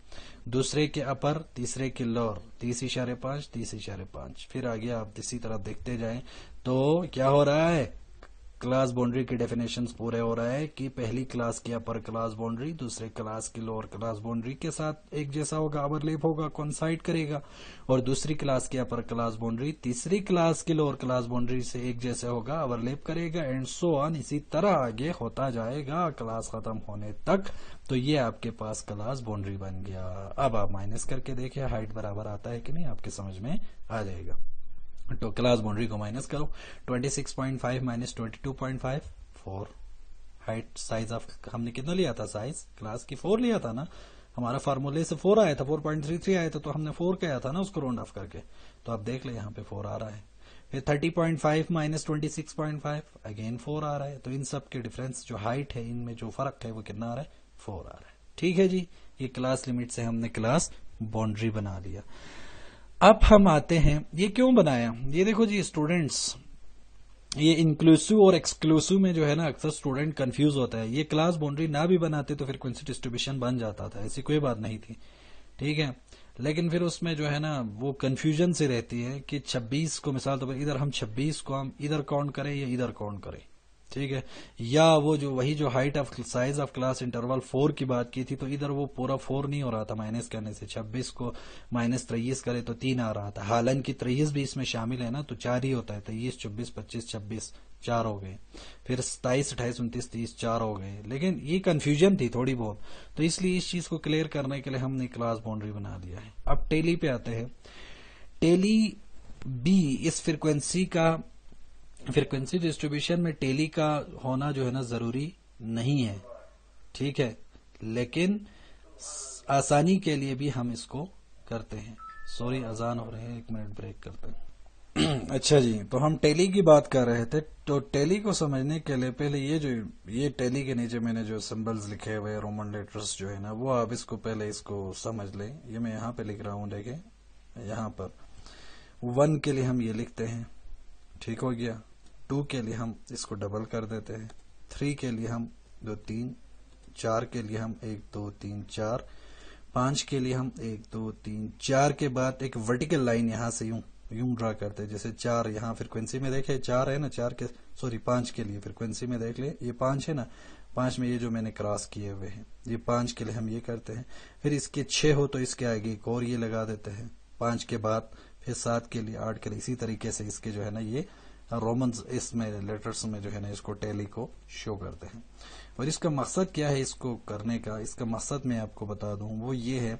दूसरे के अपर तीसरे के लोअर 30.5 30.5, फिर आगे आप इसी तरह देखते जाएं तो क्या हो रहा है, क्लास बाउंड्री की डेफिनेशंस पूरे हो रहा है कि पहली क्लास की अपर क्लास बाउंड्री दूसरे क्लास की लोअर क्लास बाउंड्री के साथ एक जैसा होगा, ओवरलैप होगा, कोइंसाइड करेगा, और दूसरी क्लास की अपर क्लास बाउंड्री तीसरी क्लास की लोअर क्लास बाउंड्री से एक जैसा होगा, ओवरलैप करेगा, एंड सो ऑन, इसी तरह आगे होता जाएगा क्लास खत्म होने तक। तो ये आपके पास क्लास बाउंड्री बन गया। अब आप माइनस करके देखिए हाइट बराबर आता है कि नहीं, आपके समझ में आ जाएगा। तो क्लास बाउंड्री को माइनस करो, 26.5 माइनस 22.5 4। हाइट साइज ऑफ हमने कितना लिया था, साइज क्लास की 4 लिया था ना, हमारा फार्मूले से 4 आया था, 4.33 आया था, तो हमने 4 कहा था ना उसको राउंड ऑफ करके। तो आप देख ले यहाँ पे 4 आ रहा है। फिर 30.5 माइनस 26.5 अगेन 4 आ रहा है। तो इन सब के डिफरेंस जो हाइट है, इनमें जो फर्क है वो कितना आ रहा है, 4 आ रहा है। ठीक है जी, ये क्लास लिमिट से हमने क्लास बाउंड्री बना लिया। अब हम आते हैं, ये क्यों बनाया, ये देखो जी स्टूडेंट्स, ये इंक्लूसिव और एक्सक्लूसिव में जो है ना अक्सर स्टूडेंट कंफ्यूज होता है। ये क्लास बाउंड्री ना भी बनाते तो फ्रीक्वेंसी डिस्ट्रीब्यूशन बन जाता था, ऐसी कोई बात नहीं थी, ठीक है। लेकिन फिर उसमें जो है ना वो कंफ्यूजन से रहती है कि 26 को मिसाल तो इधर हम 26 को हम इधर काउंट करें या इधर काउंट करें, ठीक है। या वो जो वही जो height of size of class interval 4 की बात की थी, तो इधर वो पूरा 4 नहीं हो रहा था माइनस करने से, 26 को माइनस 23 करे तो 3 आ रहा था। हालांकि 23 भी इसमें शामिल है ना, तो 4 ही होता है, 23 24 25 26 4 हो गए, फिर 27 28 29 30 4 हो गए। लेकिन ये कंफ्यूजन थी थोड़ी बहुत, तो इसलिए इस चीज को क्लियर करने के लिए हमने क्लास बाउंड्री बना दिया है। अब टेली पे आते हैं। टेली बी इस फ्रीक्वेंसी डिस्ट्रीब्यूशन में टेली का होना जो है ना जरूरी नहीं है, ठीक है, लेकिन आसानी के लिए भी हम इसको करते हैं। सॉरी अजान हो रहे हैं, 1 मिनट ब्रेक करते हैं। अच्छा जी, तो हम टेली की बात कर रहे थे। तो टेली को समझने के लिए पहले ये टेली के नीचे मैंने जो सिंबल्स लिखे हुए रोमन लेटर्स जो है ना, वो आप इसको पहले इसको समझ लें। ये मैं यहाँ पे लिख रहा हूँ, देखें यहाँ पर 1 के लिए हम ये लिखते हैं, ठीक हो गया। 2 के लिए हम इसको डबल कर देते हैं, 3 के लिए हम 2 3, 4 के लिए हम 1 2 3 4, 5 के लिए हम 1 2 3 4 के बाद एक वर्टिकल लाइन यहाँ से यूं ड्रा करते हैं, जैसे 4 यहाँ फ्रीक्वेंसी में देखे 4 है ना, 5 के लिए फ्रीक्वेंसी में देख ले, ये 5 है ना, 5 में ये जो मैंने क्रॉस किए हुए हैं, ये 5 के लिए हम ये करते हैं। फिर इसके 6 हो तो इसके आगे एक और ये लगा देते हैं, 5 के बाद फिर 7 के लिए, 8 के लिए, इसी तरीके से इसके जो है ना ये रोमन्स इसमें लेटर्स में जो है ना इसको टेली को शो करते हैं। और इसका मकसद क्या है इसको करने का, इसका मकसद मैं आपको बता दूं, वो ये है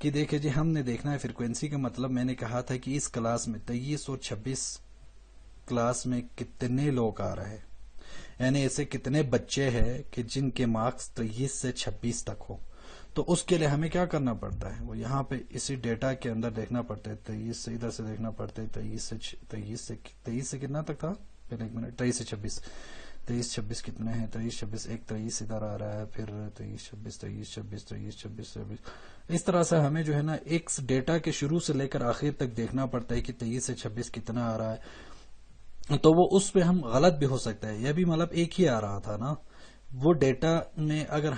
कि देखिए जी हमने देखना है फ्रीक्वेंसी का मतलब, मैंने कहा था कि इस क्लास में 23 और 26 क्लास में कितने लोग आ रहे हैं, यानी ऐसे कितने बच्चे हैं कि जिनके मार्क्स 23 से 26 तक हो। तो उसके लिए हमें क्या करना पड़ता है, वो यहाँ पे इसी डेटा के अंदर देखना पड़ता है। 23 से इधर से देखना पड़ता है, 23 से कितना तक था, पहले 1 मिनट, 23 से 26, 23 26 कितने हैं, 23 26 एक 23 इधर आ रहा है, फिर 23 26 23 26 23 26 26, इस तरह से हमें जो है ना एक डेटा के शुरू से लेकर आखिर तक देखना पड़ता है कि 23 से 26 कितना आ रहा है। तो वो उस पे हम गलत भी हो सकता है, यह भी मतलब एक ही आ रहा था ना, वो डेटा में अगर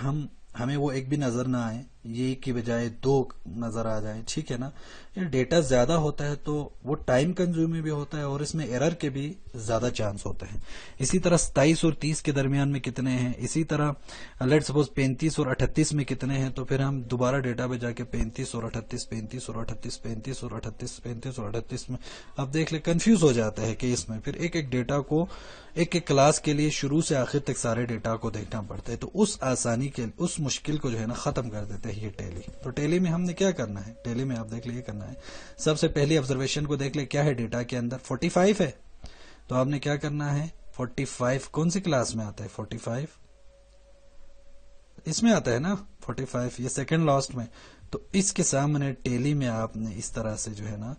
हमें वो एक भी नजर ना आए, ये की बजाय 2 नजर आ जाए, ठीक है ना। ये डेटा ज्यादा होता है तो वो टाइम कंज्यूमिंग भी होता है और इसमें एरर के भी ज्यादा चांस होते हैं। इसी तरह 27 और 30 के दरमियान में कितने हैं, इसी तरह लेट सपोज 35 और 38 में कितने हैं, तो फिर हम दोबारा डेटा पे जाके 35 और 38 35 और 38 35 और 38 35 और 38 में अब देख ले कंफ्यूज हो जाता है कि इसमें फिर एक एक डेटा को एक एक क्लास के लिए शुरू से आखिर तक सारे डेटा को देखना पड़ता है। तो उस आसानी के उस मुश्किल को जो है ना खत्म कर देते हैं ये टेली। तो टेली में हमने क्या करना है, टेली में आप देख ले ये करना है, सबसे पहली ऑब्जर्वेशन को देख ले क्या है डेटा के अंदर 45 है, तो आपने क्या करना है 45 कौन सी क्लास में आता है, 45 इसमें आता है ना, 45 ये सेकंड लास्ट में। तो इसके सामने टेली में आपने इस तरह से जो है ना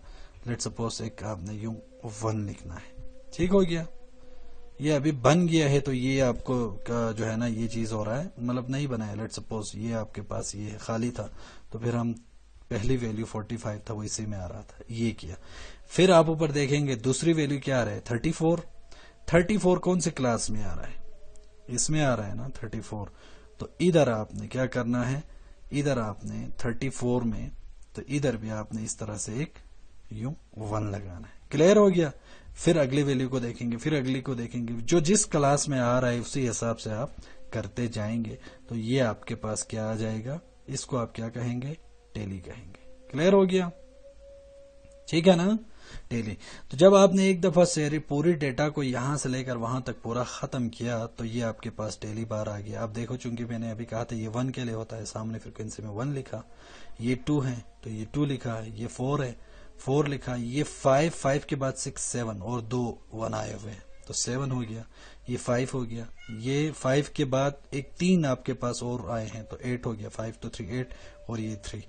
लेट सपोज एक आपने यूं 1 लिखना है, ठीक हो गया। ये अभी बन गया है तो ये आपको जो है ना ये चीज हो रहा है, मतलब नहीं बनाया, लेट सपोज ये आपके पास ये खाली था, तो फिर हम पहली वैल्यू 45 था वो इसी में आ रहा था, ये किया। फिर आप ऊपर देखेंगे दूसरी वैल्यू क्या आ रहा है 34 कौन से क्लास में आ रहा है, इसमें आ रहा है ना 34। तो इधर आपने क्या करना है, इधर आपने 34 में, तो इधर भी आपने इस तरह से एक यूं 1 लगाना है। क्लियर हो गया? फिर अगली वैल्यू को देखेंगे, फिर अगली को देखेंगे, जो जिस क्लास में आ रहा है उसी हिसाब से आप करते जाएंगे। तो ये आपके पास क्या आ जाएगा, इसको आप क्या कहेंगे, टेली कहेंगे। क्लियर हो गया? ठीक है ना, टेली। तो जब आपने एक दफा से पूरी डेटा को यहां से लेकर वहां तक पूरा खत्म किया तो ये आपके पास टेली बार आ गया। अब देखो, चूंकि मैंने अभी कहा था ये 1 के लिए होता है, सामने फ्रीक्वेंसी में 1 लिखा, ये 2 है तो ये 2 लिखा, ये 4 है 4 लिखा, ये 5 के बाद 6 7 और 2 1 आए हुए हैं तो 7 हो गया, ये 5 हो गया, ये 5 के बाद एक 3 आपके पास और आए हैं तो 8 हो गया, 5 तो 3 8 और ये 3।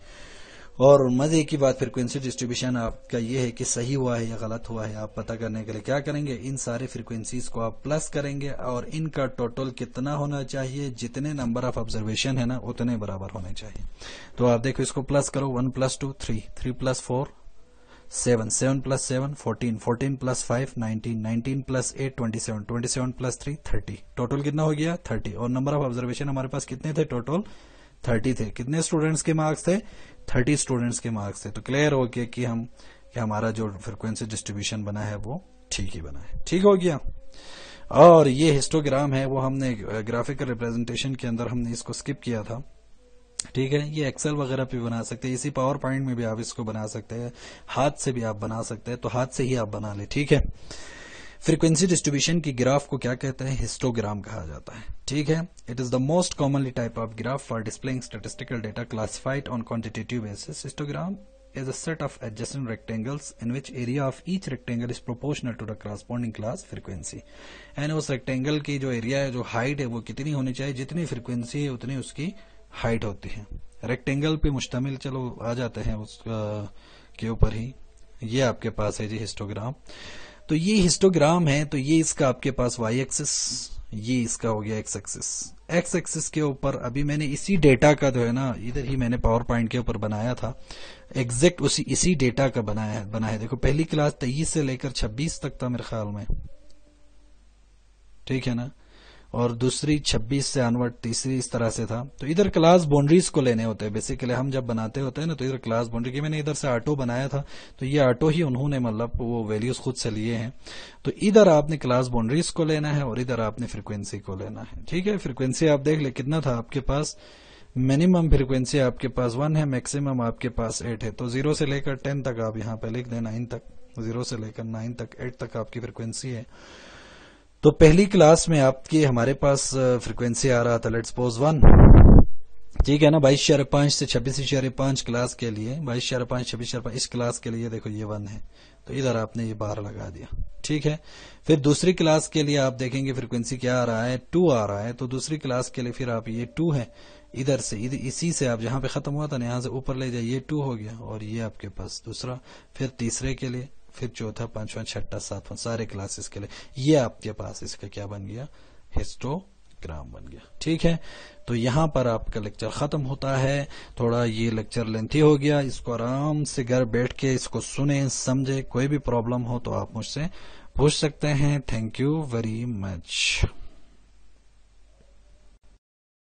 और मजे की बात फ्रीक्वेंसी डिस्ट्रीब्यूशन आपका ये है कि सही हुआ है या गलत हुआ है आप पता करने के लिए क्या करेंगे, इन सारे फ्रीक्वेंसीज को आप प्लस करेंगे और इनका टोटल कितना होना चाहिए, जितने नंबर ऑफ ऑब्जर्वेशन है ना उतने बराबर होने चाहिए। तो आप देखो, इसको प्लस करो, 1 + 2 3 3 + 4 7 7 + 7 14 14 + 5 19 19 + 8 27 27 + 3 30। टोटल कितना हो गया, 30। और नंबर ऑफ ऑब्जर्वेशन हमारे पास कितने थे, टोटल 30 थे। कितने स्टूडेंट्स के मार्क्स थे, 30 स्टूडेंट्स के मार्क्स थे। तो क्लियर हो गया कि हमारा जो फ्रीक्वेंसी डिस्ट्रीब्यूशन बना है वो ठीक ही बना है। ठीक हो गया। और ये हिस्टोग्राम है, वो हमने ग्राफिकल रिप्रेजेंटेशन के अंदर हमने इसको स्किप किया था। ठीक है, ये एक्सेल वगैरह पे बना सकते हैं, इसी पावर पॉइंट में भी आप इसको बना सकते हैं, हाथ से भी आप बना सकते हैं, तो हाथ से ही आप बना ले। ठीक है, फ्रीक्वेंसी डिस्ट्रीब्यूशन की ग्राफ को क्या कहते हैं, हिस्टोग्राम कहा जाता है। ठीक है, it is the most commonly type of graph for displaying statistical data classified on quantitative basis. Histogram is a set of adjacent rectangles in which area of each rectangle is proportional to the corresponding class frequency। यानी उस रेक्टेंगल की जो एरिया है, जो हाइट है, वो कितनी होनी चाहिए, जितनी फ्रीक्वेंसी है उतनी उसकी हाइट होती है। रेक्टेंगल पे मुश्तमिल, चलो आ जाते हैं उस के ऊपर ही। ये आपके पास है जी हिस्टोग्राम। तो ये हिस्टोग्राम है, तो ये इसका आपके पास वाई एक्सिस, ये इसका हो गया एक्स एक्सिस। एक्स एक्सिस के ऊपर अभी मैंने इसी डेटा का जो है ना, इधर ही मैंने पावर पॉइंट के ऊपर बनाया था, एग्जैक्ट इसी डेटा का बना है। देखो, पहली क्लास 23 से लेकर 26 तक था मेरे ख्याल में, ठीक है ना, और दूसरी 26 से अनवर्ड, तीसरी इस तरह से था। तो इधर क्लास बाउंड्रीज को लेने होते हैं बेसिकली, हम जब बनाते होते हैं ना, तो इधर क्लास बाउंड्री की मैंने इधर से ऑटो बनाया था, तो ये ऑटो ही उन्होंने मतलब वो वैल्यूज खुद से लिए हैं। तो इधर आपने क्लास बाउंड्रीज को लेना है और इधर आपने फ्रीक्वेंसी को लेना है। ठीक है, फ्रीक्वेंसी आप देख ले कितना था आपके पास, मिनिमम फ्रीक्वेंसी आपके पास 1 है, मैक्सिमम आपके पास 8 है। तो 0 से लेकर 10 तक आप यहाँ पे लिख दें, 9 तक, 0 से लेकर 9 तक, 8 तक आपकी फ्रीक्वेंसी है। तो पहली क्लास में आपकी हमारे पास फ्रीक्वेंसी आ रहा था, लेट्स सपोज 1, ठीक है ना, 22.5 से 26.5 क्लास के लिए, 22.5 26.5 इस क्लास के लिए देखो ये 1 है, तो इधर आपने ये बार लगा दिया। ठीक है, फिर दूसरी क्लास के लिए आप देखेंगे फ्रीक्वेंसी क्या आ रहा है, 2 आ रहा है, तो दूसरी क्लास के लिए फिर आप ये 2 है, इधर से इसी से आप जहां पे खत्म हुआ था ना, यहां से ऊपर ले जाइए, ये 2 हो गया, और ये आपके पास दूसरा, फिर तीसरे के लिए, फिर चौथा, पांचवा, छठा, सातवां, सारे क्लासेस के लिए ये आपके पास इसका क्या बन गया, हिस्टोग्राम बन गया। ठीक है, तो यहां पर आपका लेक्चर खत्म होता है। थोड़ा ये लेक्चर लेंथी हो गया, इसको आराम से घर बैठ के इसको सुने समझे, कोई भी प्रॉब्लम हो तो आप मुझसे पूछ सकते हैं। Thank you very much.